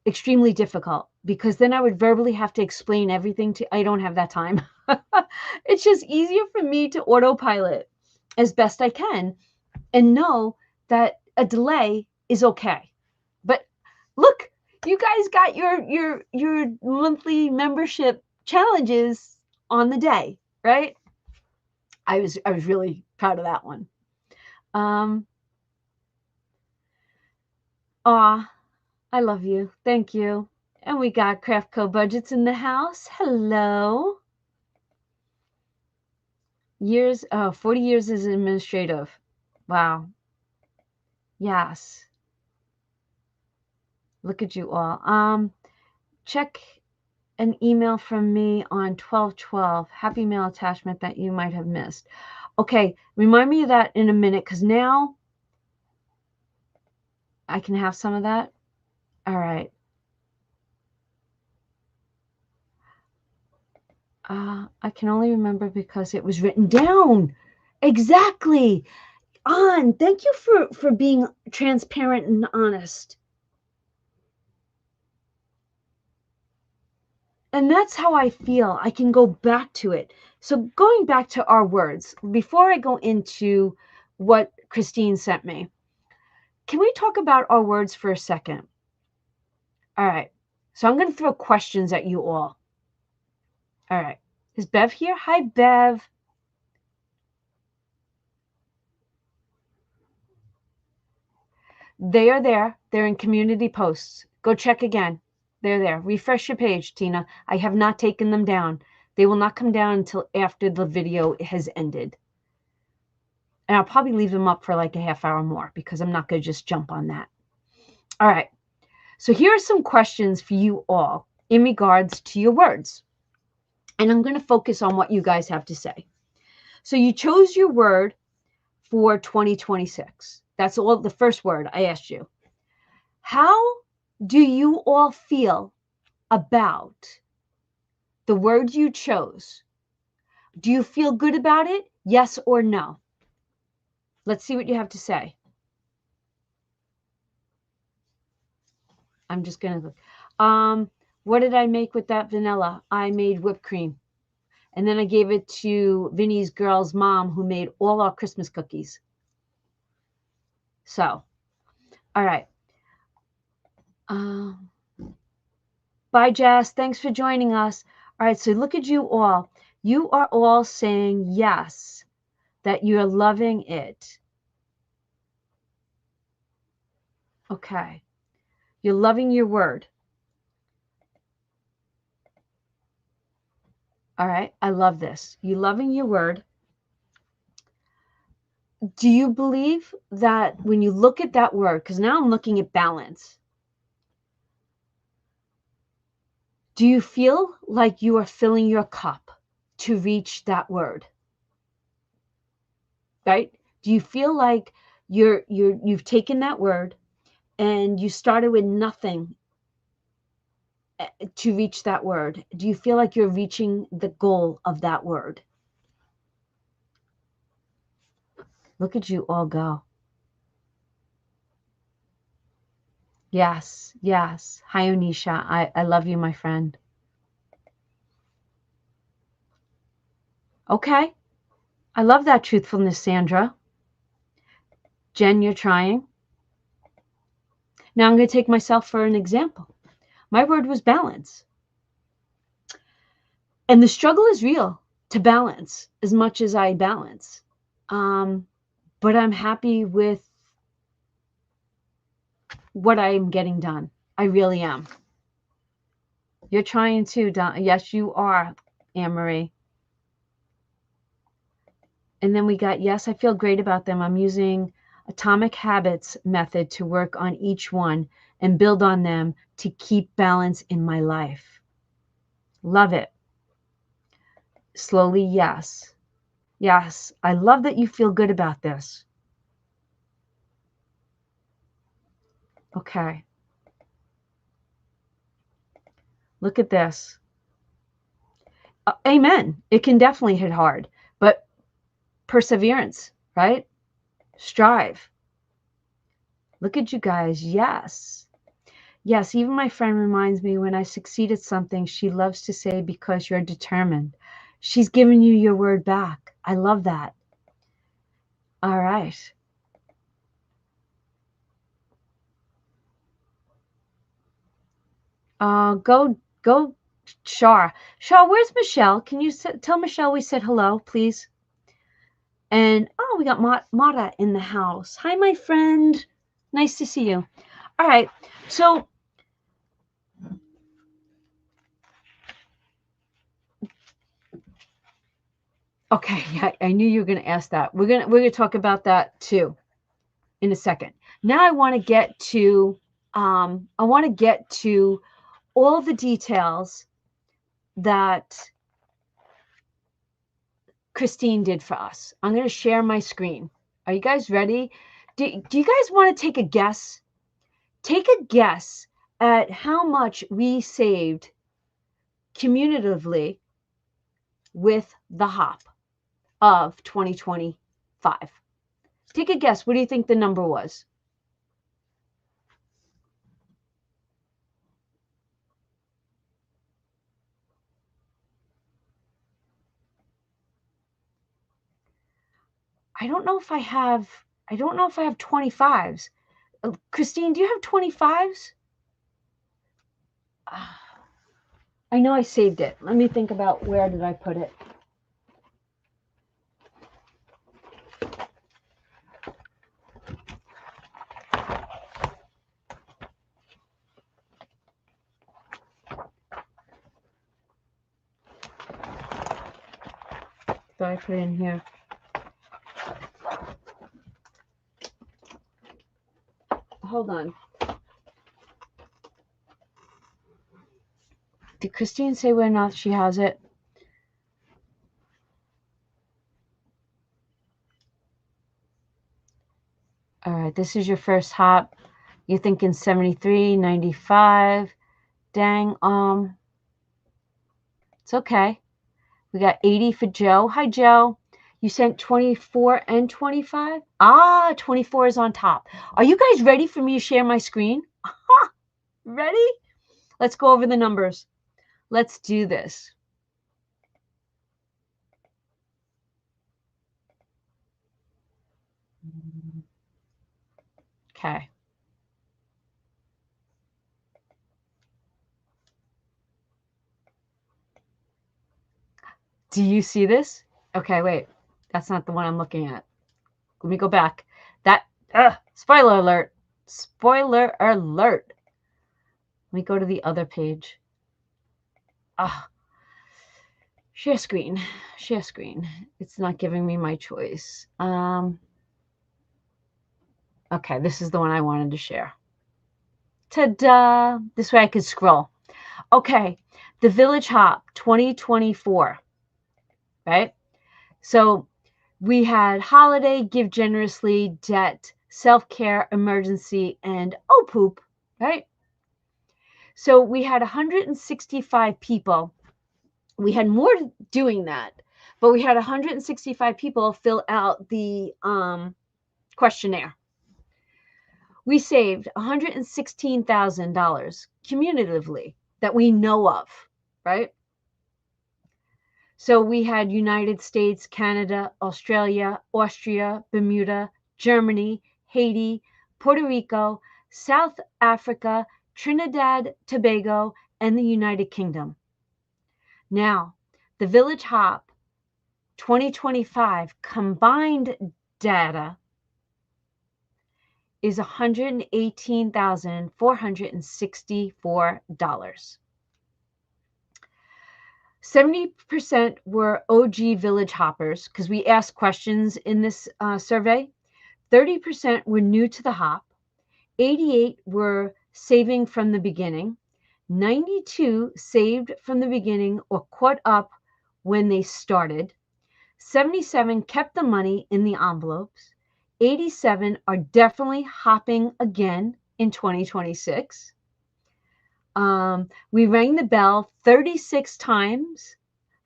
extremely difficult, because then I would verbally have to explain everything I don't have that time. It's just easier for me to autopilot as best I can and know that a delay is okay. But look, you guys got your monthly membership challenges on the day, right? I was really proud of that one. I love you. Thank you. And we got Craft Co Budgets in the house. Hello. 40 years as administrative. Wow. Yes. Look at you all. Check an email from me on 12/12. Happy mail attachment that you might have missed. Okay, remind me of that in a minute, because now I can have some of that. All right. I can only remember because it was written down. Exactly. Ann, thank you for being transparent and honest. And that's how I feel. I can go back to it. So going back to our words, before I go into what Christine sent me, can we talk about our words for a second? All right. So I'm going to throw questions at you all. All right. Is Bev here? Hi, Bev. They are there. They're in community posts. Go check again. They're there. Refresh your page, Tina. I have not taken them down. They will not come down until after the video has ended. And I'll probably leave them up for like a half hour more because I'm not going to just jump on that. All right. So here are some questions for you all in regards to your words. And I'm going to focus on what you guys have to say. So you chose your word for 2026. That's all the first word I asked you. How do you all feel about the word you chose? Do you feel good about it? Yes or no? Let's see what you have to say. I'm just going to what did I make with that vanilla? I made whipped cream. And then I gave it to Vinny's girl's mom who made all our Christmas cookies. So, all right. Bye, Jess. Thanks for joining us. All right, so look at you all. You are all saying yes, that you're loving it. Okay. You're loving your word. All right. I love this. You loving your word. Do you believe that when you look at that word, because now I'm looking at balance, do you feel like you are filling your cup to reach that word? Right? Do you feel like you've taken that word and you started with nothing to reach that word? Do you feel like you're reaching the goal of that word? Look at you all go. Yes, yes. Hi, Onisha. I love you, my friend. Okay. I love that truthfulness, Sandra. Jen, you're trying. Now I'm going to take myself for an example. My word was balance. And the struggle is real to balance as much as I balance. But I'm happy with what I'm getting done. I really am. You're trying too, Don. Yes, you are, Anne-Marie. And then we got, yes, I feel great about them. I'm using Atomic Habits method to work on each one and build on them to keep balance in my life. Love it. Slowly, yes. Yes, I love that you feel good about this. Okay. Look at this. Amen. It can definitely hit hard, but perseverance, right? Strive. Look at you guys. Yes. Yes, even my friend reminds me when I succeed at something, she loves to say, because you're determined. She's giving you your word back. I love that. All right. Go, Shar. Shar, where's Michelle? Can you tell Michelle we said hello, please? And, oh, we got Mata in the house. Hi, my friend. Nice to see you. All right. So, okay, yeah, I knew you were going to ask that. We're going to talk about that too in a second. Now I want to get to all the details that Christine did for us. I'm going to share my screen. Are you guys ready? Do you guys want to take a guess? Take a guess at how much we saved cumulatively with the hop of 2025. Take a guess. What do you think the number was? I don't know if I have 25s. Christine, do you have 25s? I know I saved it. Let me think about where did I put it. So I put it in here. Hold on. Did Christine say whether or not she has it? All right, this is your first hop. You're thinking 73, 95. Dang, it's okay. We got 80 for Joe. Hi, Joe. You sent 24 and 25? Ah, 24 is on top. Are you guys ready for me to share my screen? Ready? Let's go over the numbers. Let's do this. Okay. Do you see this? Okay, wait. That's not the one I'm looking at. Let me go back. Spoiler alert. Spoiler alert. Let me go to the other page. Share screen. Share screen. It's not giving me my choice. Okay, this is the one I wanted to share. Ta-da! This way I could scroll. Okay, the Village Hop 2024. Right? So we had holiday, give generously, debt, self-care, emergency, and oh poop, right? So we had 165 people. We had more doing that, but we had 165 people fill out the questionnaire. We saved $116,000 cumulatively that we know of, right? So we had United States, Canada, Australia, Austria, Bermuda, Germany, Haiti, Puerto Rico, South Africa, Trinidad, Tobago, and the United Kingdom. Now, the Village Hop 2025 combined data is $118,464. 70% were OG Village Hoppers because we asked questions in this survey. 30% were new to the hop. 88 were saving from the beginning. 92 saved from the beginning or caught up when they started. 77 kept the money in the envelopes. 87 are definitely hopping again in 2026. We rang the bell 36 times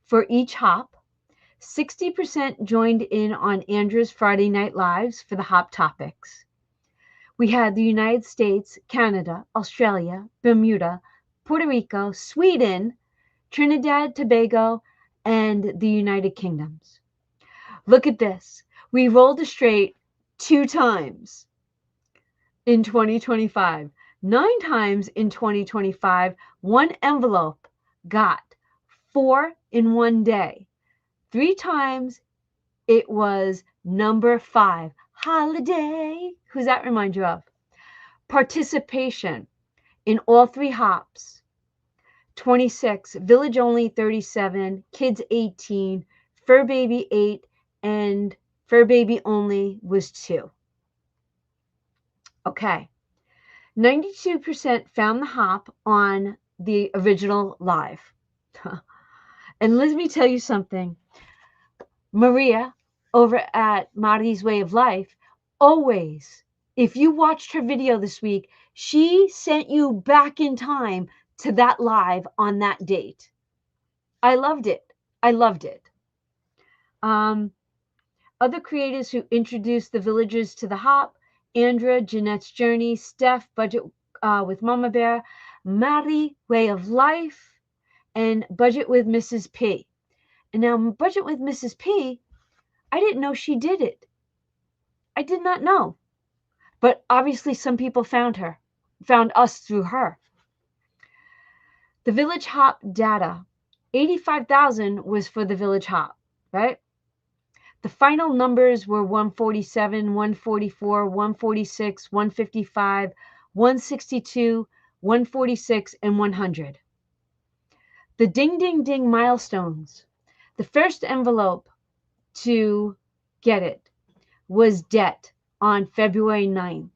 for each hop. 60% joined in on Andrew's Friday Night Lives for the hop topics. We had the United States, Canada, Australia, Bermuda, Puerto Rico, Sweden, Trinidad, Tobago, and the United Kingdoms. Look at this. We rolled a straight 2 times in 2025. 9 times in 2025, one envelope got 4 in one day. 3 times it was number 5, holiday. Who's that remind you of? Participation in all 3 hops, 26, village only 37, kids 18, fur baby 8, and fur baby only was 2. Okay. 92% found the hop on the original live. And let me tell you something. Maria over at Mari's Way of Life, always, if you watched her video this week, she sent you back in time to that live on that date. I loved it. I loved it. Other creators who introduced the villagers to the hop: Andra, Jeanette's Journey, Steph, Budget with Mama Bear, Mari, Way of Life, and Budget with Mrs. P. And now Budget with Mrs. P, I didn't know she did it. I did not know. But obviously some people found us through her. The Village Hop data, 85,000 was for the Village Hop, right? The final numbers were 147, 144, 146, 155, 162, 146, and 100. The ding, ding, ding milestones. The first envelope to get it was Debt on February 9th.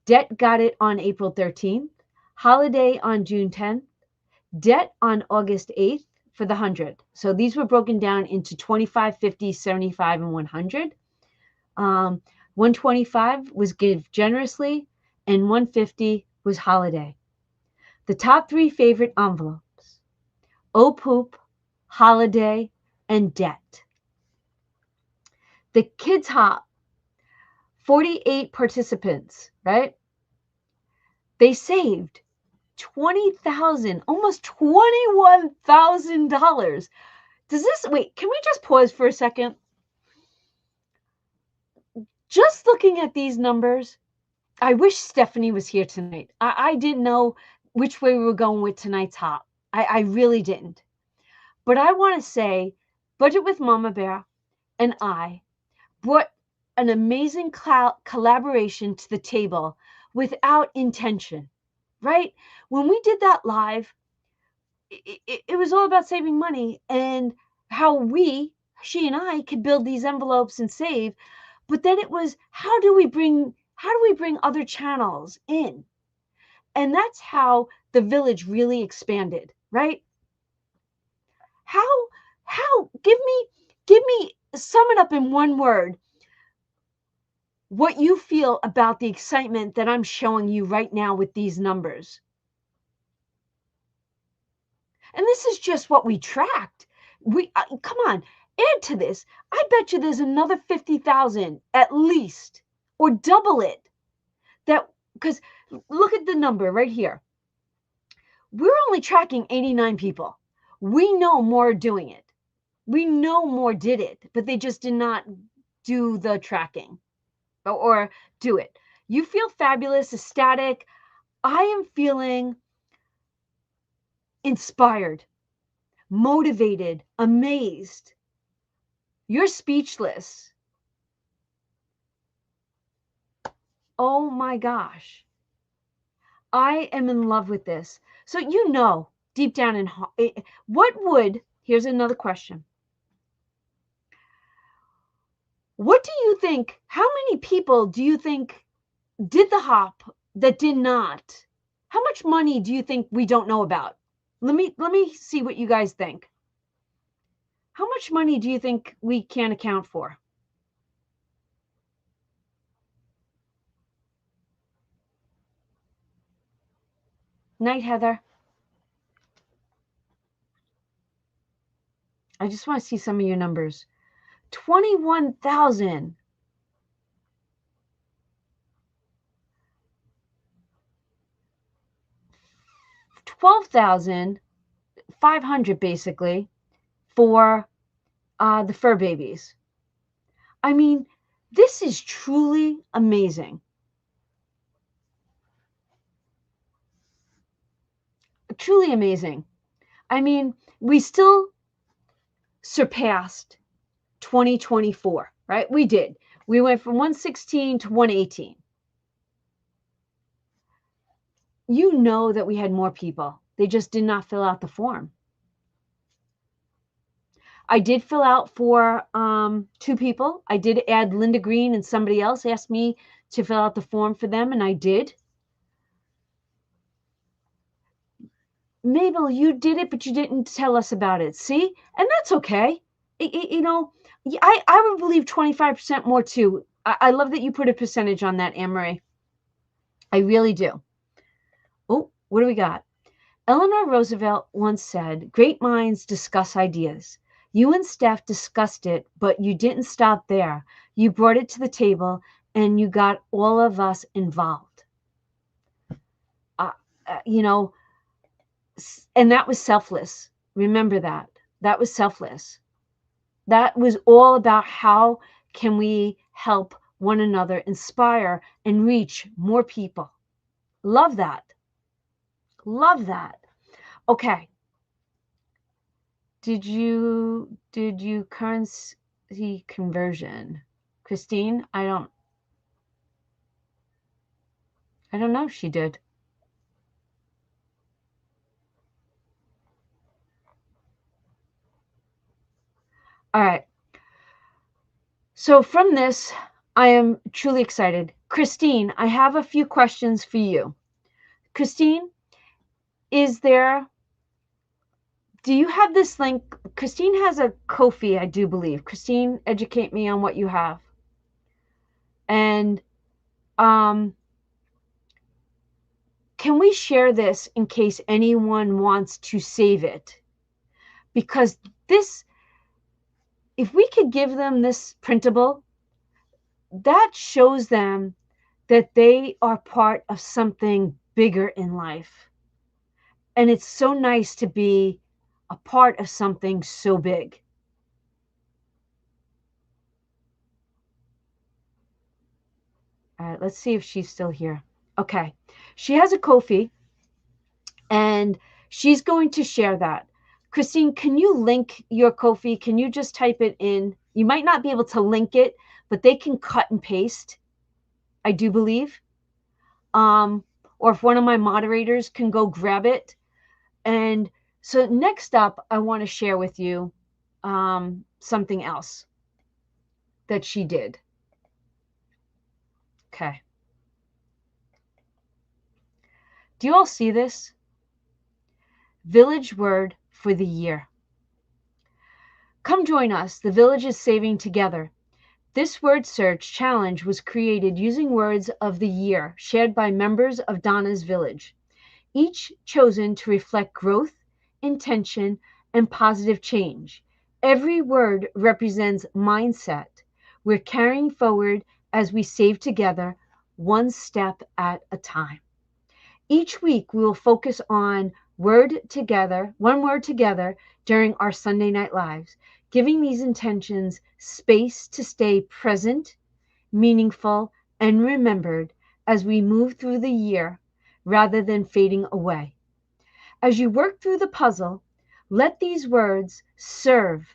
Debt got it on April 13th. Holiday on June 10th. Debt on August 8th for the 100. So these were broken down into 25, 50, 75, and 100. 125 was Give Generously, and 150 was Holiday. The top 3 favorite envelopes: Oh Poop, Holiday, and Debt. The Kids Hop, 48 participants, right? They saved $20,000, almost $21,000. Does this, wait, can we just pause for a second? Just looking at these numbers, I wish Stephanie was here tonight. I didn't know which way we were going with tonight's hop. I really didn't. But I want to say, Budget with Mama Bear and I brought an amazing collaboration to the table without intention, right? When we did that live, it was all about saving money and how she and I could build these envelopes and save. But then it was, how do we bring other channels in? And that's how the village really expanded, right? How give me sum it up in one word, what you feel about the excitement that I'm showing you right now with these numbers. And this is just what we tracked. Come on, add to this. I bet you there's another 50,000 at least, or double it. That, because look at the number right here. We're only tracking 89 people. We know more are doing it. We know more did it, but they just did not do the tracking or do it. You feel fabulous, ecstatic. I am feeling inspired, motivated, amazed. You're speechless. Oh my gosh. I am in love with this. So you know, deep down in here's another question. What do you think, how many people do you think did the hop that did not? How much money do you think we don't know about? Let me see what you guys think. How much money do you think we can't account for? Night, Heather. I just want to see some of your numbers. 21,000. 12,500 basically for the fur babies. I mean, this is truly amazing. Truly amazing. I mean, we still surpassed 2024, right? We did. We went from 116 to 118. You know that we had more people. They just did not fill out the form. I did fill out for 2 people. I did add Linda Green, and somebody else asked me to fill out the form for them, and I did. Mabel, you did it, but you didn't tell us about it. See? And that's okay. You know, I would believe 25% more too. I love that you put a percentage on that, Anne-Marie. I really do. Oh, what do we got? Eleanor Roosevelt once said, great minds discuss ideas. You and Steph discussed it, but you didn't stop there. You brought it to the table and you got all of us involved. You know, and that was selfless. Remember that. That was selfless. That was all about how can we help one another, inspire and reach more people. Love that. Love that. Okay. Did you currency conversion? Christine, I don't know if she did. All right. So from this, I am truly excited. Christine, I have a few questions for you. Christine, do you have this link? Christine has a Ko-fi, I do believe. Christine, educate me on what you have. And can we share this in case anyone wants to save it? Because if we could give them this printable, that shows them that they are part of something bigger in life. And it's so nice to be a part of something so big. All right, let's see if she's still here. Okay. She has a Ko-fi and she's going to share that. Christine, can you link your Ko-fi? Can you just type it in? You might not be able to link it, but they can cut and paste, I do believe. Or if one of my moderators can go grab it. And so next up, I want to share with you something else that she did. Okay. Do you all see this? Village word for the year. Come join us. The village is saving together. This word search challenge was created using words of the year shared by members of Donna's village, each chosen to reflect growth, intention, and positive change. Every word represents mindset we're carrying forward as we save together, one step at a time. Each week, we will focus on one word together during our Sunday Night Lives, giving these intentions space to stay present, meaningful, and remembered as we move through the year rather than fading away. As you work through the puzzle, let these words serve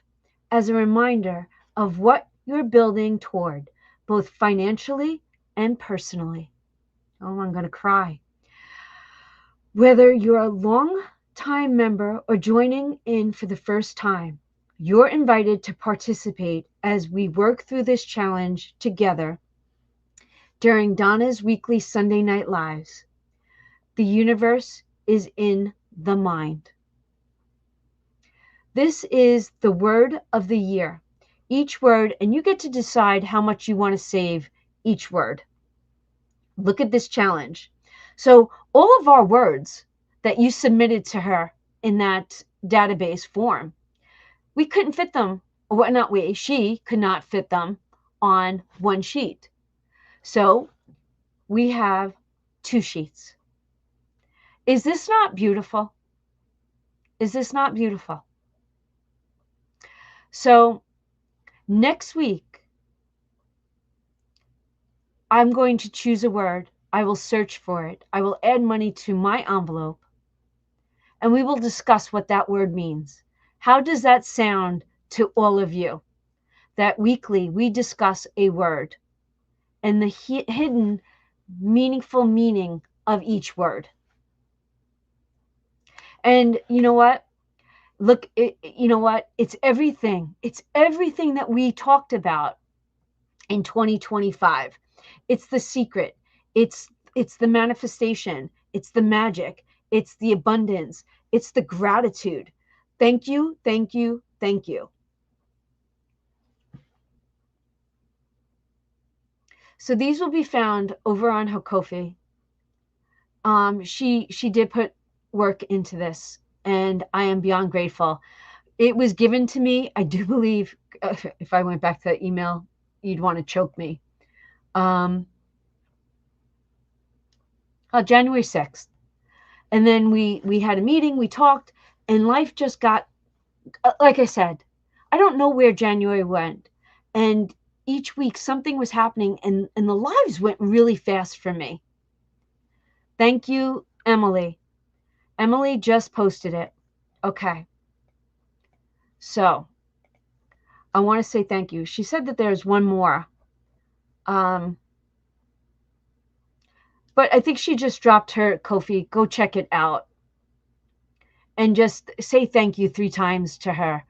as a reminder of what you're building toward, both financially and personally. Oh, I'm going to cry. Whether you're a long-time member or joining in for the first time, you're invited to participate as we work through this challenge together during Donna's weekly Sunday Night Lives. The universe is in the mind. This is the word of the year. Each word, and you get to decide how much you want to save each word. Look at this challenge. So all of our words that you submitted to her in that database form, we couldn't fit them, or not we, she could not fit them on one sheet. So we have 2 sheets. Is this not beautiful? Is this not beautiful? So next week, I'm going to choose a word. I will search for it. I will add money to my envelope, and we will discuss what that word means. How does that sound to all of you? That weekly we discuss a word and the hidden meaningful meaning of each word. And you know what? Look, you know what? It's everything. It's everything that we talked about in 2025. It's the secret. It's the manifestation. It's the magic. It's the abundance. It's the gratitude. Thank you, thank you, thank you. So these will be found over on her Ko-fi. She did put work into this, and I am beyond grateful. It was given to me. I do believe if I went back to that email, you'd want to choke me. January 6th. And then we had a meeting, we talked, and life just got, like I said, I don't know where January went. And each week something was happening, and the lives went really fast for me. Thank you, Emily. Emily just posted it. Okay. So I want to say thank you. She said that there's one more. But I think she just dropped her Ko-fi. Go check it out. And just say thank you 3 times to her.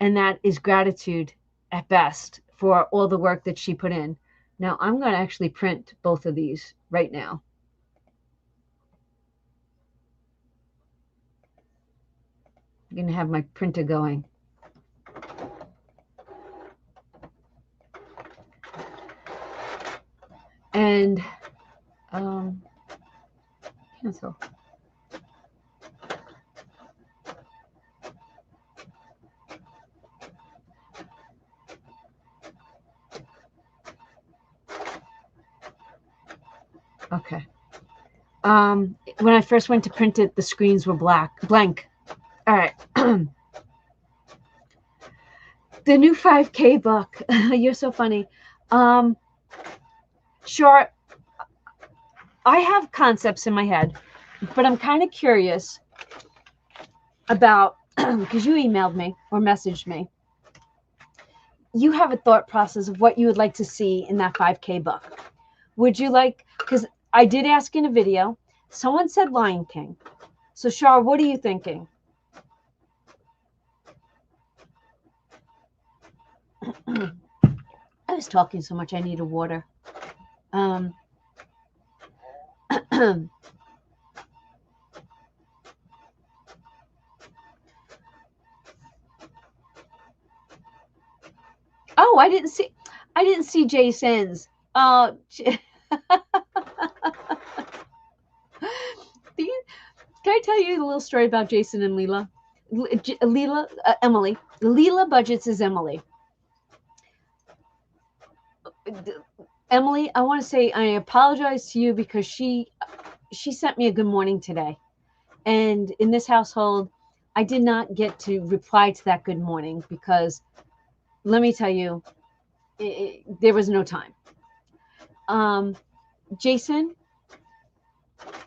And that is gratitude at best for all the work that she put in. Now, I'm going to actually print both of these right now. I'm going to have my printer going. And cancel. Okay. When I first went to print it, the screens were blank. All right. The new 5K book. You're so funny. Sure. I have concepts in my head, but I'm kind of curious about, because you emailed me or messaged me. You have a thought process of what you would like to see in that 5K book. Would you like, because I did ask in a video, someone said Lion King. So, Shar, what are you thinking? I was talking so much, I need a water. Oh, I didn't see Jason's. Can I tell you a little story about Jason and Leela? Emily. Leela budgets is Emily. Emily, I want to say I apologize to you because she sent me a good morning today. And in this household, I did not get to reply to that good morning because let me tell you, there was no time. Jason,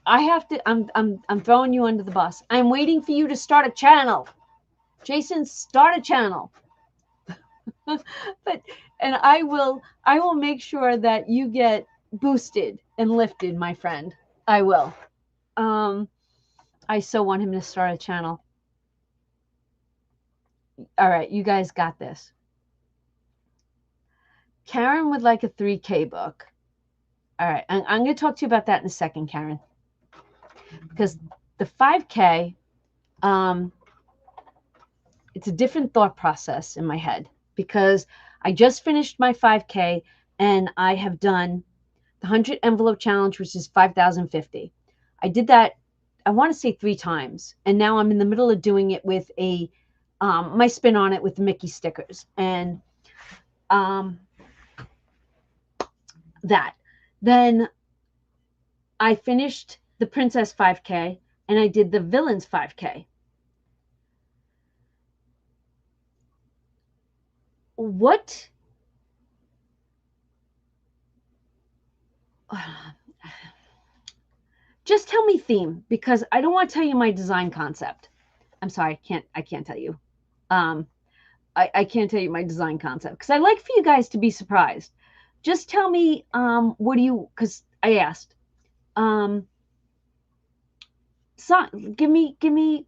I have to. I'm throwing you under the bus. I'm waiting for you to start a channel. Jason, start a channel. And I will make sure that you get boosted and lifted, my friend. I will. I so want him to start a channel. All right, you guys got this. Karen would like a 3K book. All right, I'm going to talk to you about that in a second, Karen. Because the 5K, it's a different thought process in my head because I just finished my 5K and I have done the 100 envelope challenge, which is 5,050. I did that, I want to say 3 times. And now I'm in the middle of doing it with a, my spin on it with the Mickey stickers. And that. Then I finished the Princess 5K and I did the Villains 5K. What? Just tell me theme because I don't want to tell you my design concept. I'm sorry, I can't tell you. I can't tell you my design concept because I like for you guys to be surprised. Just tell me, what do you? Because I asked. So give me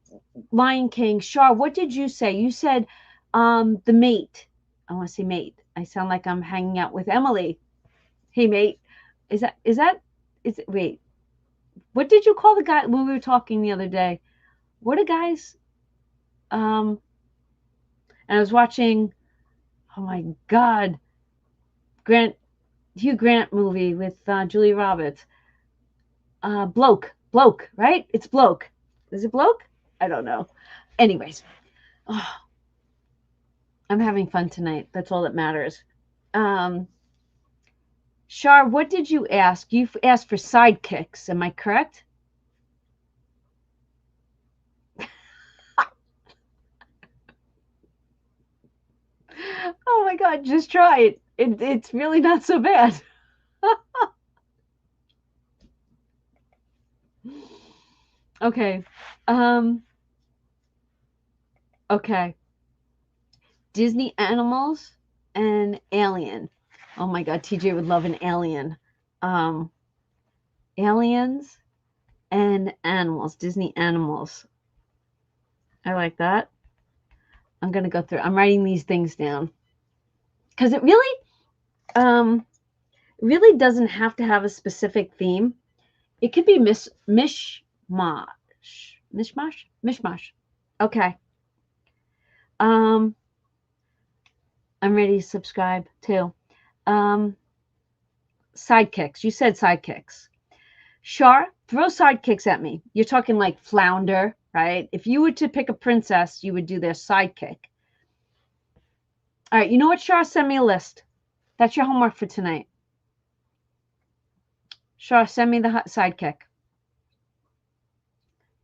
Lion King. Shar, what did you say? You said, the mate. I want to say mate. I sound like I'm hanging out with Emily. Hey, mate. Is it? Wait. What did you call the guy when we were talking the other day? What are guys? And I was watching. Oh my God, Hugh Grant movie with Julia Roberts. Bloke, right? It's Bloke. Is it Bloke? I don't know. Anyways, I'm having fun tonight. That's all that matters. Shar, what did you ask? You asked for sidekicks. Am I correct? Oh my God, just try it. It's really not so bad. Okay. Okay. Disney animals and Alien. Oh my God, TJ would love an Alien. Um, aliens and animals. Disney animals. I like that. I'm gonna go through. I'm writing these things down because it really doesn't have to have a specific theme. It could be mishmash. Mishmash. Okay. Um, I'm ready to subscribe too. Um, sidekicks. You said sidekicks. Shar, throw sidekicks at me. You're talking like Flounder, right? If you were to pick a princess, you would do their sidekick. All right, you know what, Shar? Send me a list. That's your homework for tonight. Shar, send me the sidekick.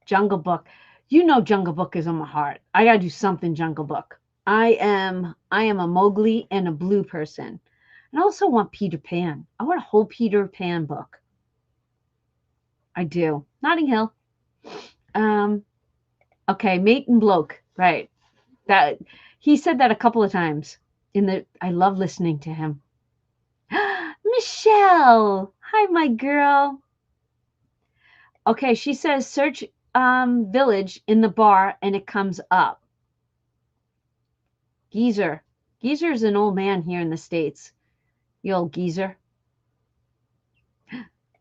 Jungle Book. You know Jungle Book is on my heart. I gotta do something Jungle Book. I am a Mowgli and a Blue person. And I also want Peter Pan. I want a whole Peter Pan book. I do. Notting Hill. Okay, Mate and Bloke. Right. That he said that a couple of times I love listening to him. Michelle. Hi, my girl. Okay, she says search village in the bar and it comes up. Geezer. Geezer is an old man here in the States. You old geezer.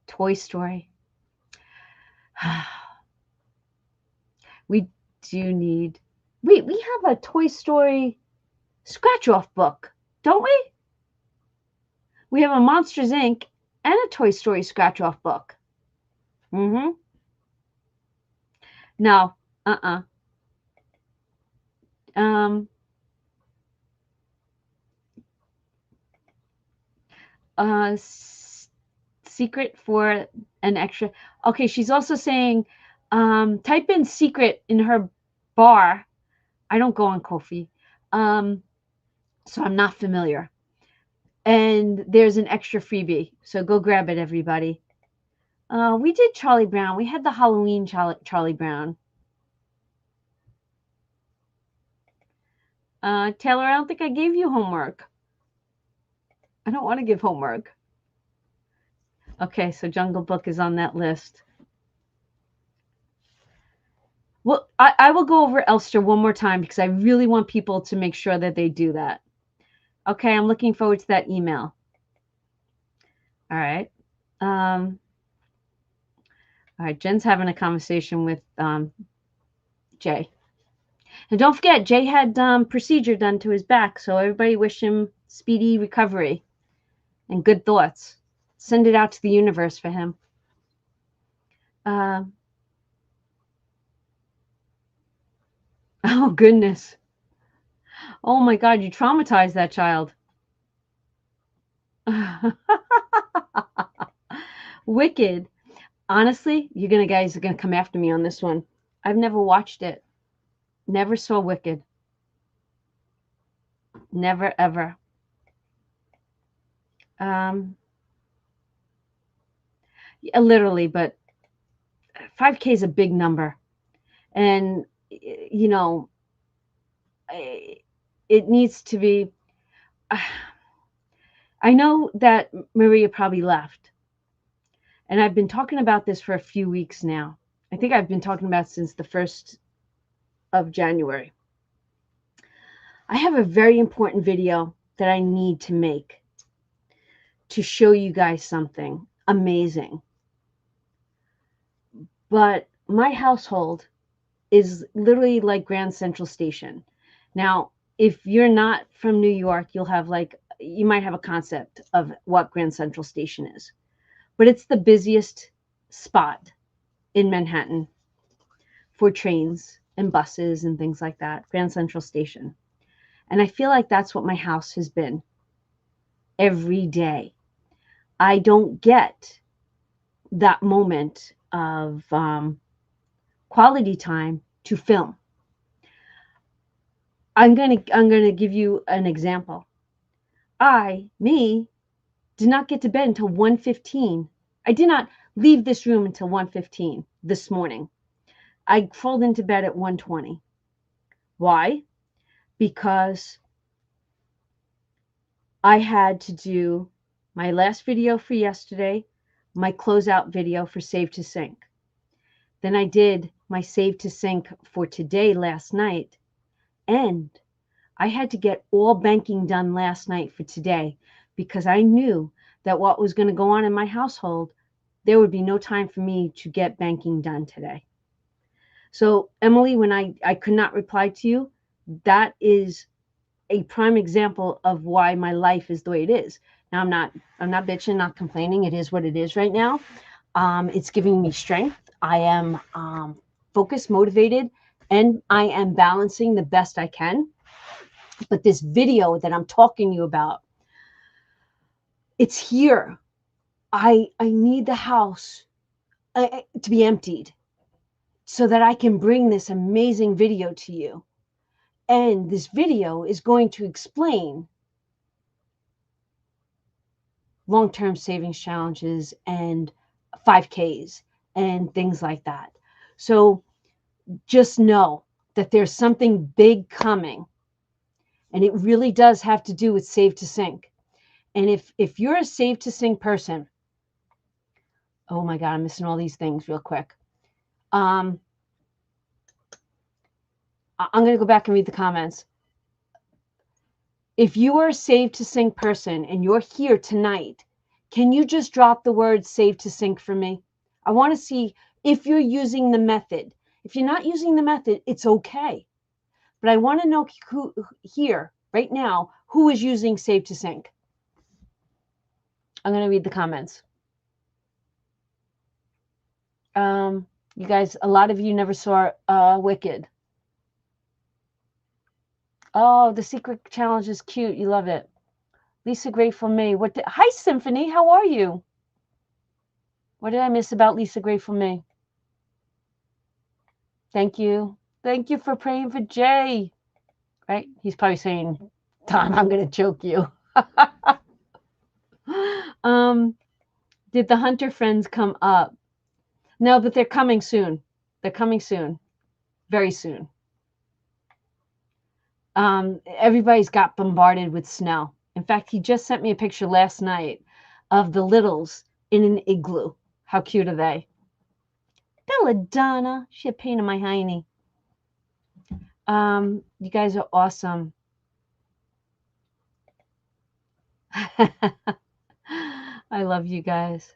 Toy Story. We do need. We have a Toy Story scratch off book, don't we? We have a Monsters Inc. and a Toy Story scratch off book. Mm-hmm. No. Um. Secret for an extra. Okay, she's also saying, type in secret in her bar. I don't go on Ko-fi, so I'm not familiar. And there's an extra freebie, so go grab it, everybody. We did Charlie Brown. We had the Halloween Charlie Brown. Taylor, I don't think I gave you homework. I don't want to give homework. Okay, so Jungle Book is on that list. Well, I will go over Elster one more time because I really want people to make sure that they do that. Okay, I'm looking forward to that email. All right. All right, Jen's having a conversation with Jay. And don't forget, Jay had procedure done to his back, so everybody wish him speedy recovery and good thoughts. Send it out to the universe for him. Oh, goodness. Oh, my God, you traumatized that child. Wicked. Honestly, guys are gonna come after me on this one. I've never watched it. Never saw Wicked. Never ever. Literally, but 5K is a big number, and you know, it needs to be. I know that Maria probably left, and I've been talking about this for a few weeks now. I think I've been talking about it since the 1st of January. I have a very important video that I need to make to show you guys something amazing. But my household is literally like Grand Central Station. Now, if you're not from New York, you might have a concept of what Grand Central Station is. But it's the busiest spot in Manhattan for trains and buses and things like that, Grand Central Station. And I feel like that's what my house has been every day. I don't get that moment of quality time to film. I'm gonna give you an example. Me, did not get to bed until 1:15. I did not leave this room until 1:15 this morning. I crawled into bed at 1:20. Why? Because I had to do my last video for yesterday, my closeout video for Save to Sync. Then I did my Save to Sync for today last night, and I had to get all banking done last night for today because I knew that what was going to go on in my household, there would be no time for me to get banking done today. So, Emily, when I could not reply to you, that is a prime example of why my life is the way it is. Now, I'm not bitching, not complaining. It is what it is right now. It's giving me strength. I am focused, motivated, and I am balancing the best I can. But this video that I'm talking to you about, it's here. I need the house to be emptied so that I can bring this amazing video to you. And this video is going to explain long-term savings challenges and 5Ks and things like that. So just know that there's something big coming, and it really does have to do with Save to Sync. And if you're a Save to Sync person, oh my God, I'm missing all these things real quick. I'm going to go back and read the comments. If you are a Save to Sync person and you're here tonight, can you just drop the word Save to Sync for me? I want to see if you're using the method. If you're not using the method, it's okay. But I want to know who here right now, who is using Save to Sync. I'm going to read the comments. You guys, a lot of you never saw Wicked. Oh, the secret challenge is cute. You love it. Lisa Grateful May. Hi, Symphony. How are you? What did I miss about Lisa Grateful May? Thank you. Thank you for praying for Jay. Right? He's probably saying, Tom, I'm going to choke you. Did the Hunter friends come up? No, but they're coming soon. They're coming soon. Very soon. Everybody's got bombarded with snow. In fact, he just sent me a picture last night of the littles in an igloo. How cute are they? Belladonna. She a pain in my hiney. You guys are awesome. I love you guys.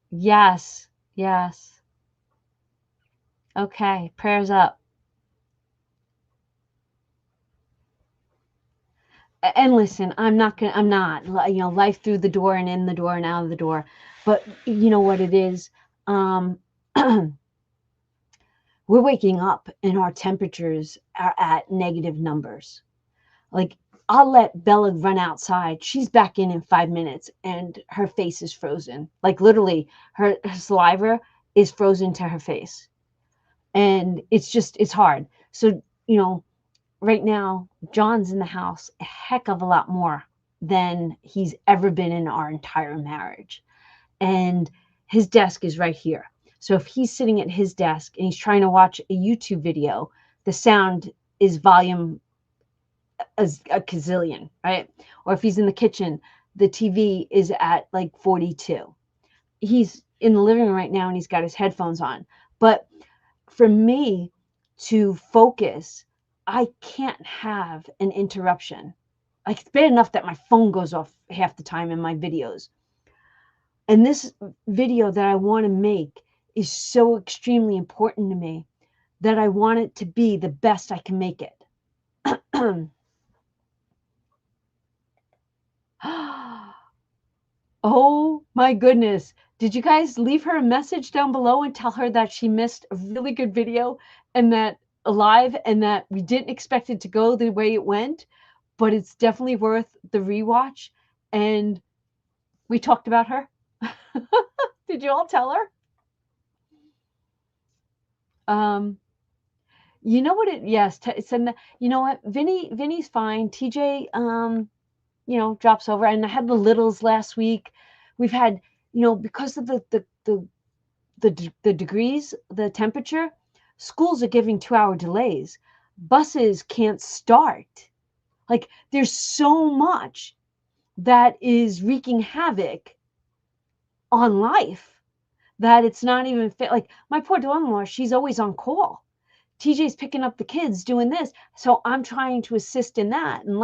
Yes. Yes. Okay. Prayers up. And listen, I'm not, life through the door and in the door and out of the door. But you know what it is? We're waking up and our temperatures are at negative numbers. Like, I'll let Bella run outside. She's back in 5 minutes and her face is frozen. Like, literally, her saliva is frozen to her face. And it's hard. So, right now, John's in the house a heck of a lot more than he's ever been in our entire marriage. And his desk is right here. So if he's sitting at his desk and he's trying to watch a YouTube video, the sound is volume as a gazillion, right? Or if he's in the kitchen, the TV is at like 42. He's in the living room right now and he's got his headphones on. But for me to focus, I can't have an interruption. Like, it's bad enough that my phone goes off half the time in my videos. And this video that I want to make is so extremely important to me that I want it to be the best I can make it. Oh my goodness. Did you guys leave her a message down below and tell her that she missed a really good video and that live and that we didn't expect it to go the way it went, but it's definitely worth the rewatch? And we talked about her. Did you all tell her? You know what it, yes, send you know what, Vinny's fine. TJ, drops over. And I had the littles last week. We've had, because of the degrees, the temperature, Schools are giving 2-hour delays. Buses can't start. Like, there's so much that is wreaking havoc on life that it's not even fit. Like, my poor daughter-in-law, she's always on call. TJ's picking up the kids, doing this. So I'm trying to assist in that. And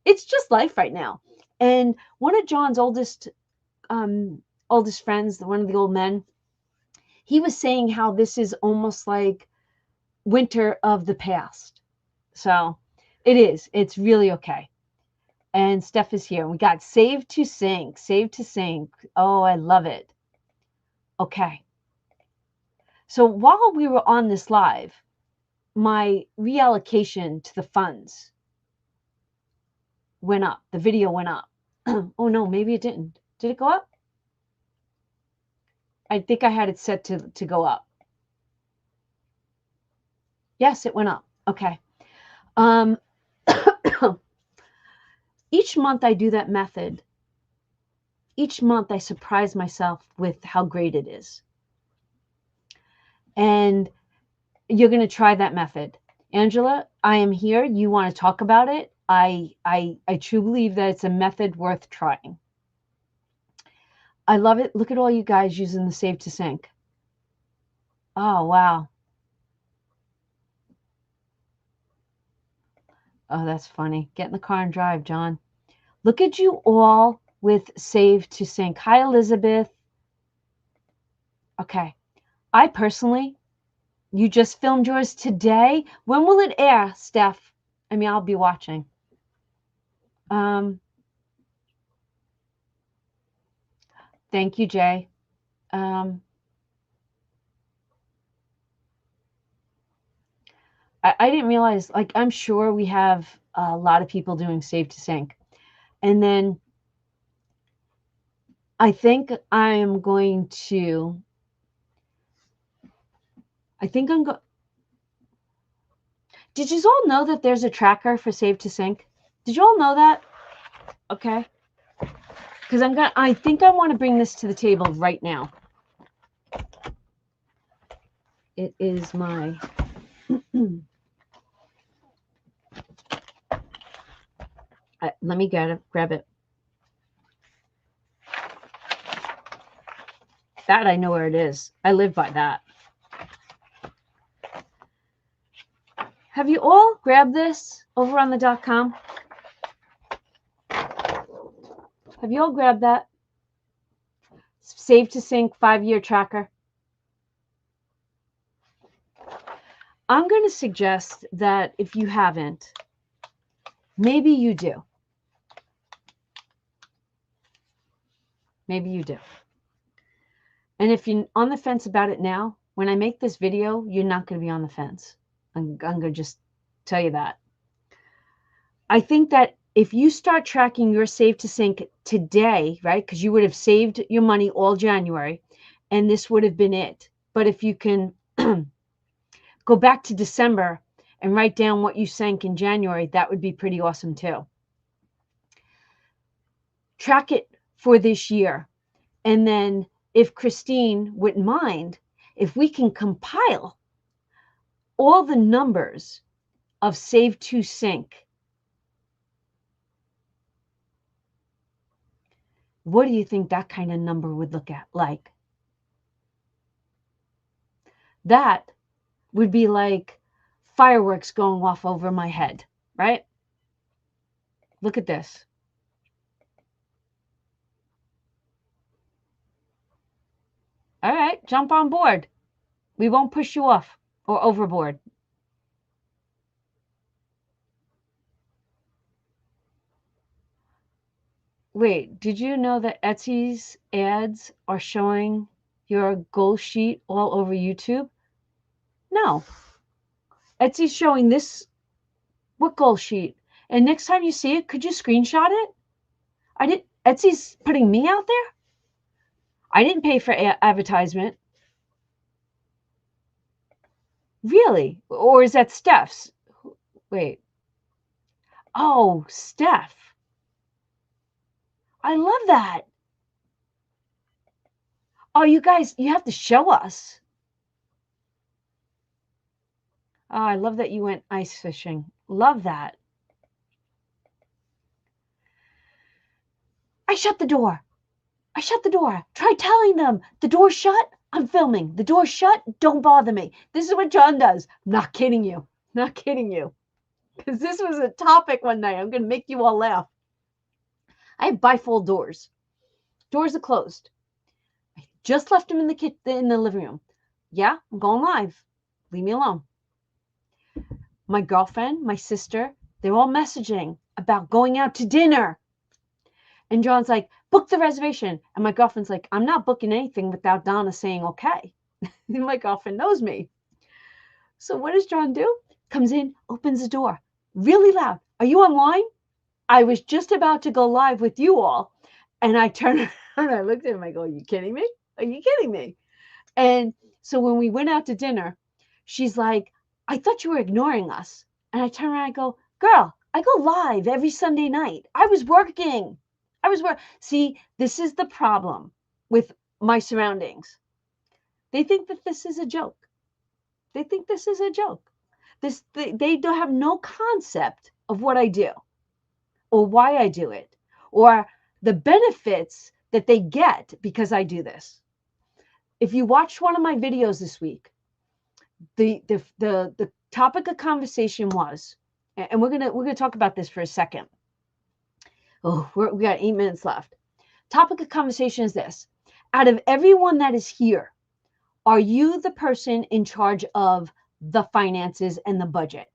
it's just life right now. And one of John's oldest friends, one of the old men, he was saying how this is almost like winter of the past. So it is. It's really okay. And Steph is here. We got Save to Sync. Save to Sync. Oh, I love it. Okay. So while we were on this live, my reallocation to the funds went up. The video went up. Oh no, maybe it didn't. Did it go up? I think I had it set to go up. Yes, it went up. Okay. Each month I do that method. Each month I surprise myself with how great it is. And you're going to try that method. Angela, I am here. You want to talk about it? I truly believe that it's a method worth trying. I love it. Look at all you guys using the Save to Sync. Oh, wow. Oh, that's funny. Get in the car and drive, John. Look at you all with Save to Sync. Hi, Elizabeth. Okay. I personally, you just filmed yours today. When will it air, Steph? I mean, I'll be watching. Thank you, Jay. I didn't realize, like, I'm sure we have a lot of people doing Save to Sync. And then I think I'm going to, did you all know that there's a tracker for Save to Sync? Did you all know that? Okay. Because I think I want to bring this to the table right now. It is my, let me grab it. That I know where it is. I live by that. Have you all grabbed this over on the .com? Have you all grabbed that? Save to Sync 5-year tracker. I'm going to suggest that if you haven't, maybe you do. Maybe you do. And if you're on the fence about it now, when I make this video, you're not going to be on the fence. I'm going to just tell you that. I think that if you start tracking your Save to Sync today, right, because you would have saved your money all January, and this would have been it. But if you can go back to December and write down what you sank in January, that would be pretty awesome too. Track it for this year. And then if Christine wouldn't mind, if we can compile all the numbers of Save to Sync, what do you think that kind of number would look like? That would be like fireworks going off over my head, right? Look at this. All right, jump on board. We won't push you off or overboard. Wait, did you know that Etsy's ads are showing your goal sheet all over YouTube? No. Etsy's showing this. What goal sheet? And next time you see it, could you screenshot it? Etsy's putting me out there? I didn't pay for advertisement. Really? Or is that Steph's? Wait. Oh, Steph. I love that. Oh, you guys, you have to show us. Oh, I love that you went ice fishing. Love that. I shut the door. I shut the door. Try telling them the door's shut. I'm filming. The door's shut. Don't bother me. This is what John does. Not kidding you. Not kidding you. Because this was a topic one night. I'm going to make you all laugh. I have bifold doors. Doors are closed. I just left him in the living room. Yeah, I'm going live. Leave me alone. My girlfriend, my sister, they're all messaging about going out to dinner. And John's like, book the reservation. And my girlfriend's like, I'm not booking anything without Donna saying okay. My girlfriend knows me. So what does John do? Comes in, opens the door, really loud. Are you online? I was just about to go live with you all. And I turned around, I looked at him, I go, are you kidding me? Are you kidding me? And so when we went out to dinner, she's like, I thought you were ignoring us. And I turn around, I go, girl, I go live every Sunday night. I was working. See, this is the problem with my surroundings. They think that this is a joke. They think this is a joke. They don't have no concept of what I do or why I do it or the benefits that they get because I do this. If you watched one of my videos this week, the topic of conversation was, and we're gonna talk about this for a second. Oh, we got 8 minutes left. Topic of conversation is this. Out of everyone that is here, are you the person in charge of the finances and the budget?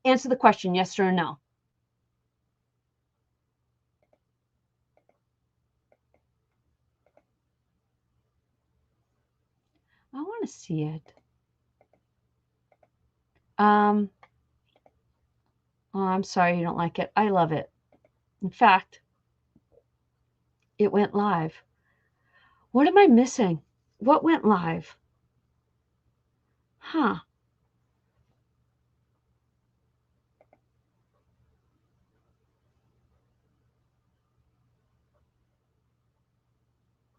Answer the question, yes or no. I want to see it. Oh, I'm sorry you don't like it. I love it. In fact, it went live. What am I missing? What went live? Huh.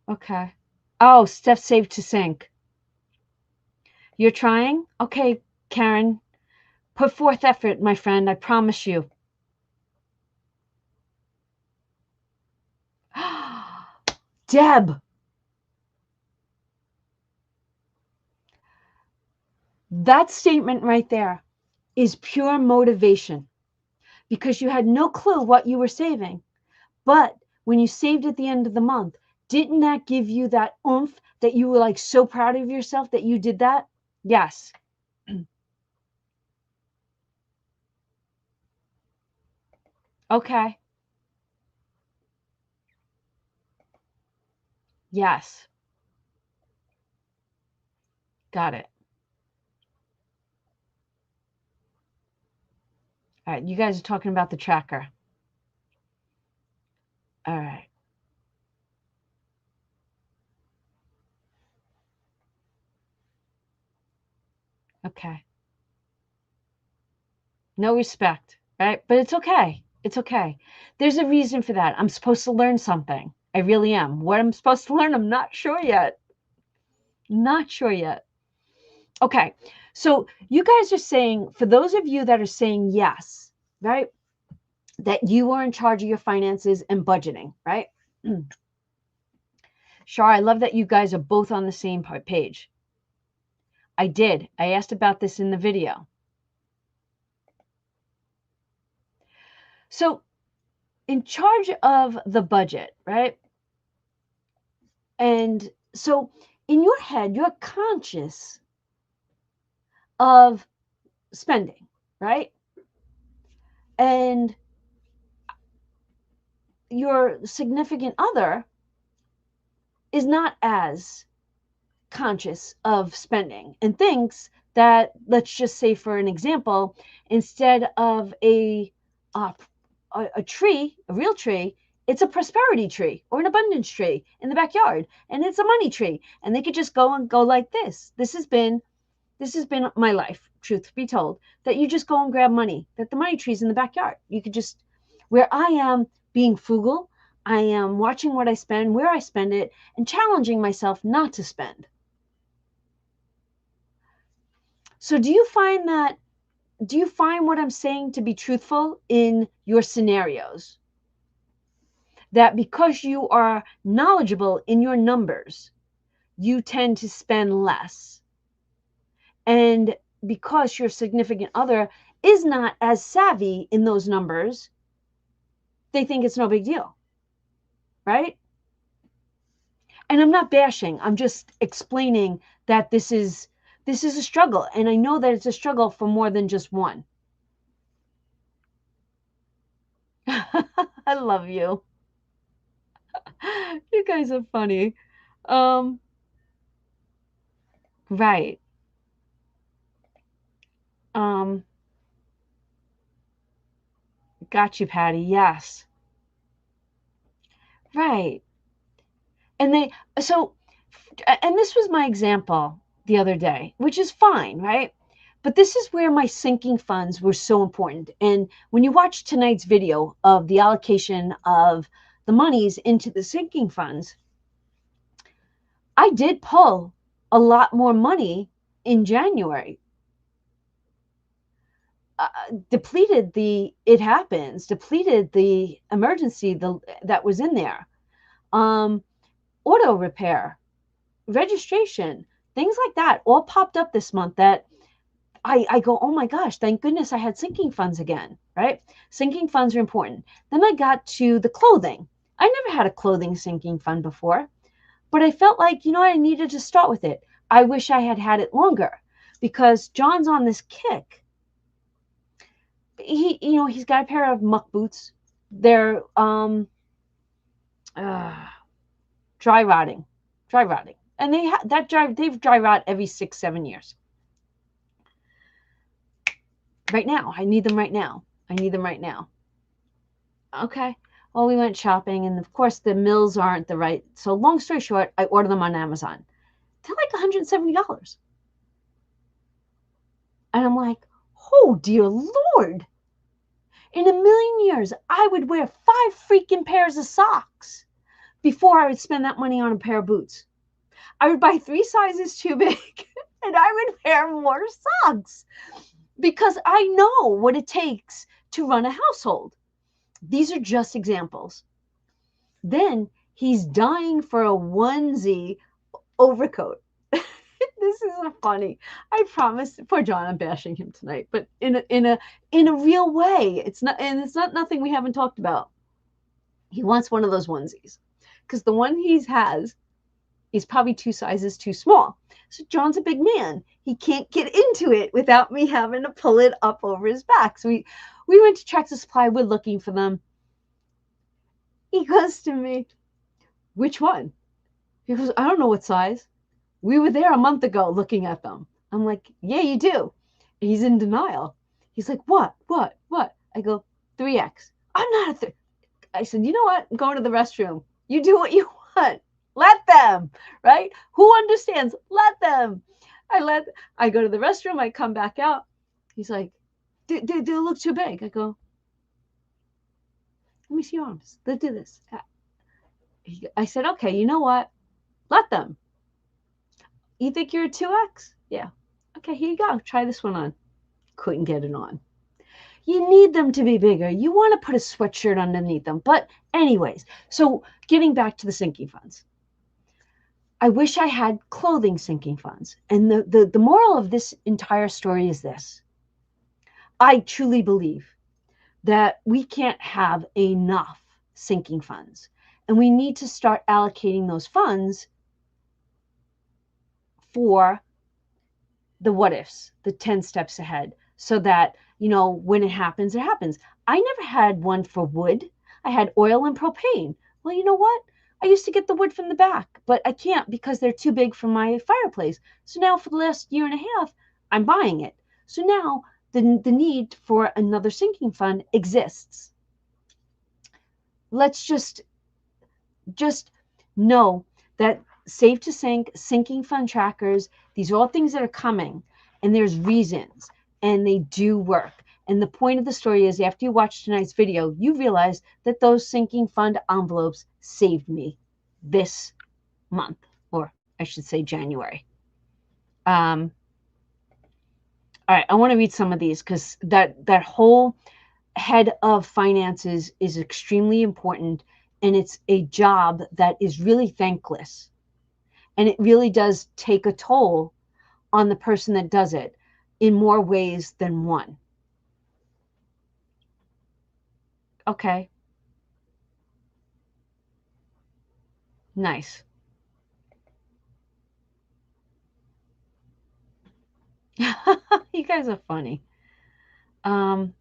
Okay. Oh, Steph saved to sync. You're trying? Okay, Karen. Put forth effort, my friend. I promise you. Deb. That statement right there is pure motivation because you had no clue what you were saving. But when you saved at the end of the month, didn't that give you that oomph that you were like so proud of yourself that you did that? Yes. Okay. Yes. Got it. All right. You guys are talking about the tracker. All right. Okay. No respect, right? But it's okay. It's okay. There's a reason for that. I'm supposed to learn something. I really am. What I'm supposed to learn, I'm not sure yet. Not sure yet. Okay. So you guys are saying, for those of you that are saying yes, right? That you are in charge of your finances and budgeting, right? Shar, I love that you guys are both on the same page. I did. I asked about this in the video. So in charge of the budget, right? And so in your head, you're conscious of spending, right? And your significant other is not as conscious of spending and thinks that, let's just say for an example, instead of a tree, a real tree, it's a prosperity tree or an abundance tree in the backyard, and it's a money tree, and they could just go like this. This has been my life, truth be told, that you just go and grab money, that the money tree's in the backyard. You could just, where I am being frugal, I am watching what I spend, where I spend it, and challenging myself not to spend. So do you find that do you find what I'm saying to be truthful in your scenarios? That because you are knowledgeable in your numbers, you tend to spend less. And because your significant other is not as savvy in those numbers, they think it's no big deal, right? And I'm not bashing, I'm just explaining that this is a struggle, and I know that it's a struggle for more than just one. I love you. You guys are funny. Um, right. Um, got you, Patty. Yes. Right. And and this was my example the other day, which is fine, right? But this is where my sinking funds were so important. And when you watch tonight's video of the allocation of the monies into the sinking funds, I did pull a lot more money in January. Depleted the emergency that was in there. Auto repair, registration, things like that all popped up this month that I go, oh my gosh, thank goodness I had sinking funds again, right? Sinking funds are important. Then I got to the clothing. I never had a clothing sinking fund before, but I felt like, I needed to start with it. I wish I had had it longer because John's on this kick. He's got a pair of muck boots. They're dry rotting, and they've dry rot every 6-7 years. Right now, I need them right now. Okay. Well, we went shopping, and of course, the mills aren't the right. So, long story short, I ordered them on Amazon. They're like $170. And I'm like, oh, dear Lord. In a million years, I would wear 5 freaking pairs of socks before I would spend that money on a pair of boots. I would buy 3 sizes too big, and I would wear more socks because I know what it takes to run a household. These are just examples. Then he's dying for a onesie overcoat. This is funny. I promise. Poor John, I'm bashing him tonight, but in a real way. It's not nothing we haven't talked about. He wants one of those onesies because the one he's probably 2 sizes too small. So John's a big man. He can't get into it without me having to pull it up over his back. So we went to Tractor Supply. We're looking for them. He goes to me, which one? He goes, I don't know what size. We were there a month ago looking at them. I'm like, yeah, you do. He's in denial. He's like, what? I go, 3X. I'm not a 3. I said, you know what? I'm going to the restroom. You do what you want. Let them, right? Who understands? Let them. I go to the restroom. I come back out. He's like, they look too big. I go, let me see your arms. Let's do this. I said, okay, you know what? Let them. You think you're a 2X? Yeah. Okay, here you go. Try this one on. Couldn't get it on. You need them to be bigger. You want to put a sweatshirt underneath them. But anyways, so getting back to the sinking funds. I wish I had clothing sinking funds. And the moral of this entire story is this. I truly believe that we can't have enough sinking funds. And we need to start allocating those funds for the what ifs, the 10 steps ahead, so that, when it happens, it happens. I never had one for wood. I had oil and propane. Well, you know what? I used to get the wood from the back, but I can't because they're too big for my fireplace. So now for the last year and a half, I'm buying it. So now the need for another sinking fund exists. Let's just know that Save to Sink, sinking fund trackers, these are all things that are coming, and there's reasons, and they do work. And the point of the story is, after you watch tonight's video, you realize that those sinking fund envelopes saved me this month, or I should say January. All right, I want to read some of these because that whole head of finances is extremely important, and it's a job that is really thankless, and it really does take a toll on the person that does it in more ways than one. Okay, nice. You guys are funny. Um,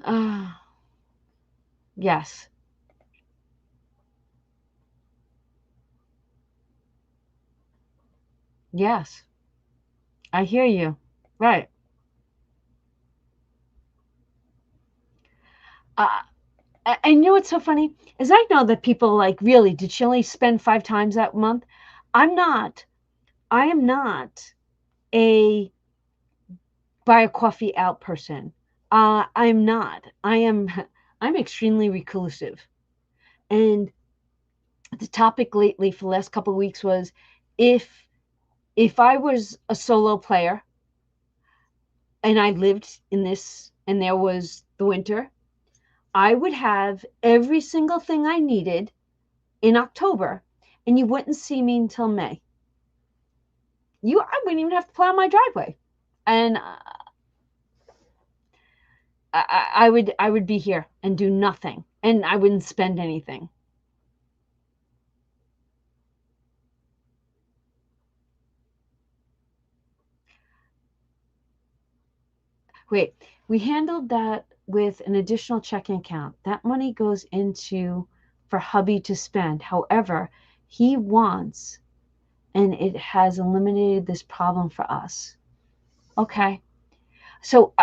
uh, yes, yes, I hear you. Right. Uh, and you know what's so funny is I know that people like, really, did she only spend 5 times that month? I'm not. I am not a buy a coffee out person. I'm not. I am. I'm extremely reclusive. And the topic lately for the last couple of weeks was if if I was a solo player and I lived in this and there was the winter, I would have every single thing I needed in October, and you wouldn't see me until May. I wouldn't even have to plow my driveway, and I would be here and do nothing, and I wouldn't spend anything. Wait, we handled that with an additional checking account. That money goes into for hubby to spend. However, he wants, and it has eliminated this problem for us. Okay. So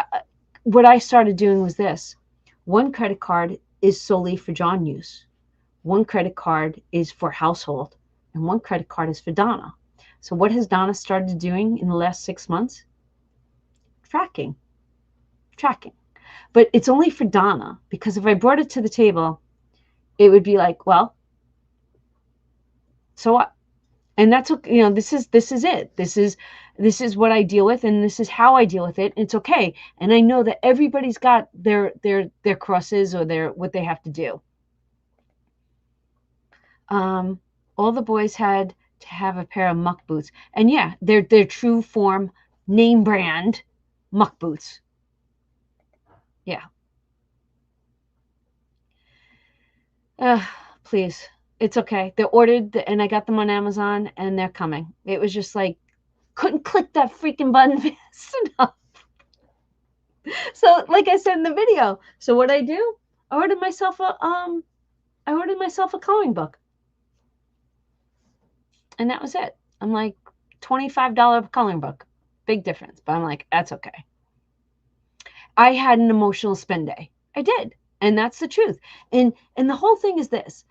what I started doing was this. One credit card is solely for John use. One credit card is for household, and one credit card is for Donna. So what has Donna started doing in the last 6 months? Tracking, tracking. But it's only for Donna, because if I brought it to the table, it would be like, well, so what? And that's what, this is it. This is what I deal with, and this is how I deal with it. It's okay. And I know that everybody's got their crosses or their what they have to do. Um, all the boys had to have a pair of muck boots. And yeah, they're true form name brand muck boots. Yeah. Uh, please. It's okay. They're ordered and I got them on Amazon and they're coming. It was just like couldn't click that freaking button fast enough. So like I said in the video, so what I do, I ordered myself a coloring book. And that was it. I'm like $25 coloring book. Big difference. But I'm like, that's okay. I had an emotional spend day. I did. And that's the truth. And the whole thing is this: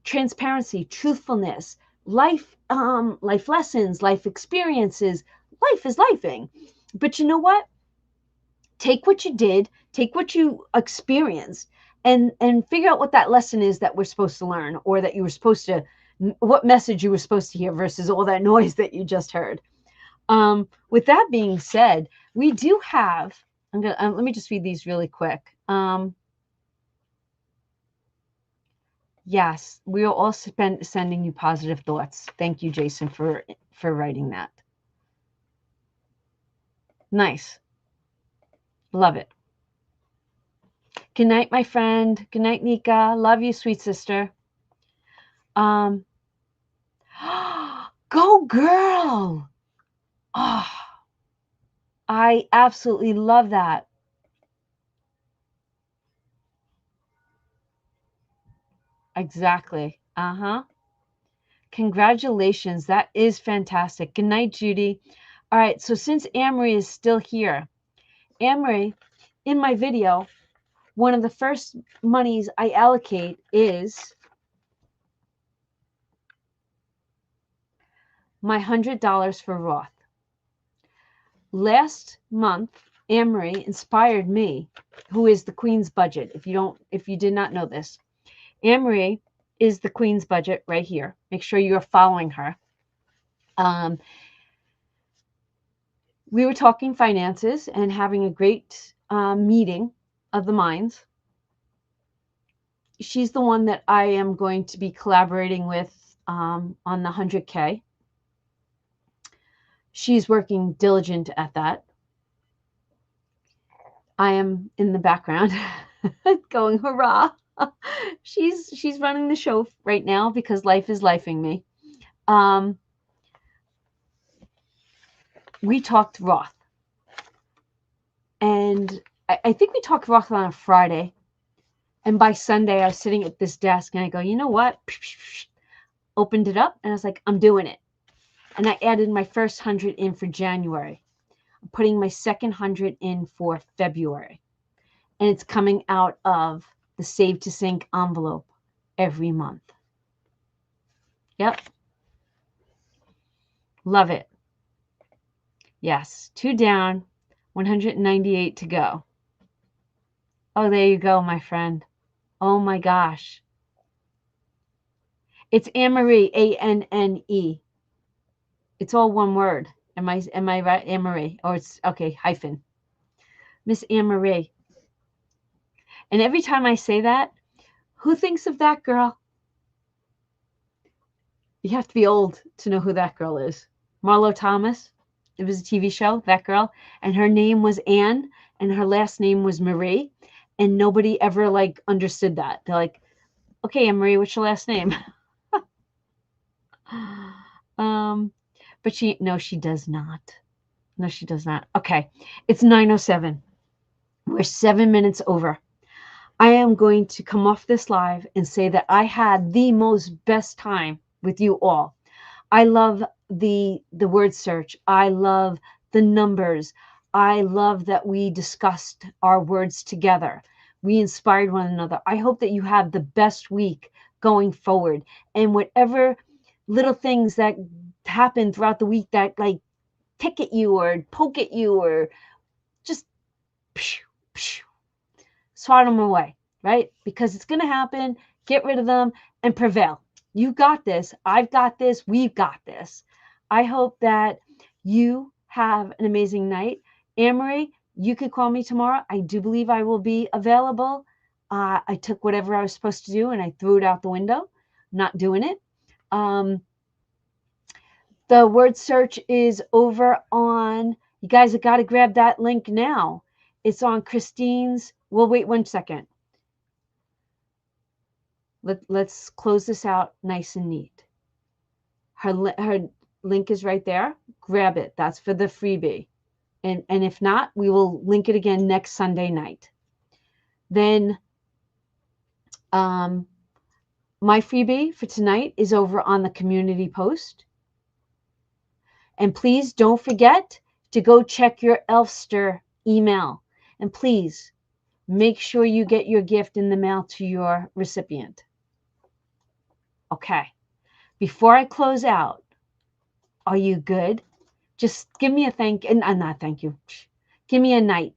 transparency, truthfulness, life lessons, life experiences. Life is lifing. But you know what? Take what you did, take what you experienced, and figure out what that lesson is that we're supposed to learn, or that you were supposed to, what message you were supposed to hear versus all that noise that you just heard. With that being said, we do have, let me just read these really quick. Yes, we are all sending you positive thoughts. Thank you, Jason, for writing that. Nice. Love it. Good night, my friend. Good night, Nika. Love you, sweet sister. Um, go girl. Oh, I absolutely love that. Exactly. Uh-huh. Congratulations. That is fantastic. Good night, Judy. All right. So since Amory is still here, Amory, in my video, one of the first monies I allocate is my $100 for Roth. Last month, Amory inspired me, who is the Queen's Budget. If you did not know this, Amory is the Queen's Budget right here. Make sure you're following her. we were talking finances and having a great meeting of the minds. She's the one that I am going to be collaborating with on the 100K. She's working diligent at that. I am in the background going, hurrah. She's running the show right now because life is lifing me. We talked Roth. And I think we talked Roth on a Friday. And by Sunday, I was sitting at this desk and I go, you know what? Opened it up and I was like, I'm doing it. And I added my first 100 in for January. I'm putting my second 100 in for February. And it's coming out of the Save to Sync envelope every month. Yep. Love it. Yes. 2 down, 198 to go. Oh, there you go, my friend. Oh my gosh. It's Anne-Marie, A-N-N-E. It's all one word. Am I right? Anne-Marie. Or it's okay, hyphen. Miss Anne-Marie. And every time I say that, who thinks of that girl? You have to be old to know who that girl is. Marlo Thomas. It was a TV show, that girl. And her name was Anne, and her last name was Marie. And nobody ever understood that. They're like, okay, Anne-Marie, what's your last name? But she does not. No, she does not. Okay. It's 9:07. We're 7 minutes over. I am going to come off this live and say that I had the most best time with you all. I love the word search. I love the numbers. I love that we discussed our words together. We inspired one another. I hope that you have the best week going forward. And whatever little things that happen throughout the week that tick at you or poke at you or just swat them away, right? Because it's going to happen. Get rid of them and prevail. You got this. I've got this. We've got this. I hope that you have an amazing night. Anne-Marie, you could call me tomorrow. I do believe I will be available. I took whatever I was supposed to do and I threw it out the window. Not doing it. The word search is over on, you guys have got to grab that link now. It's on Christine's. Well, wait 1 second. Let's close this out nice and neat. Her link is right there. Grab it. That's for the freebie. And if not, we will link it again next Sunday night. Then my freebie for tonight is over on the community post. And please don't forget to go check your Elfster email. And please make sure you get your gift in the mail to your recipient. Okay. Before I close out, are you good? Just give me a thank and not thank you. Give me a night.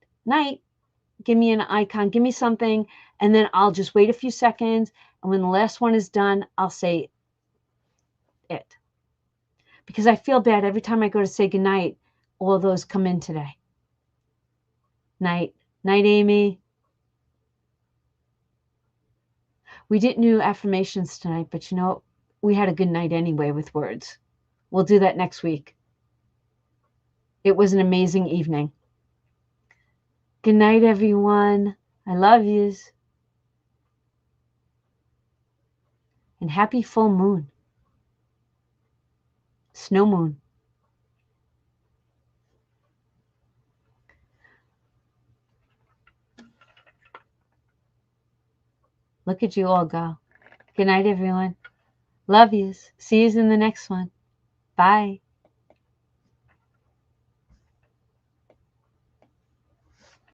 Give me an icon. Give me something. And then I'll just wait a few seconds. And when the last one is done, I'll say it. Because I feel bad every time I go to say goodnight, all those come in today. Night. Night, Amy. We didn't do affirmations tonight, but we had a good night anyway with words. We'll do that next week. It was an amazing evening. Good night, everyone. I love yous. And happy full moon. Snow moon. Look at you all go. Good night, everyone. Love yous. See yous in the next one. Bye.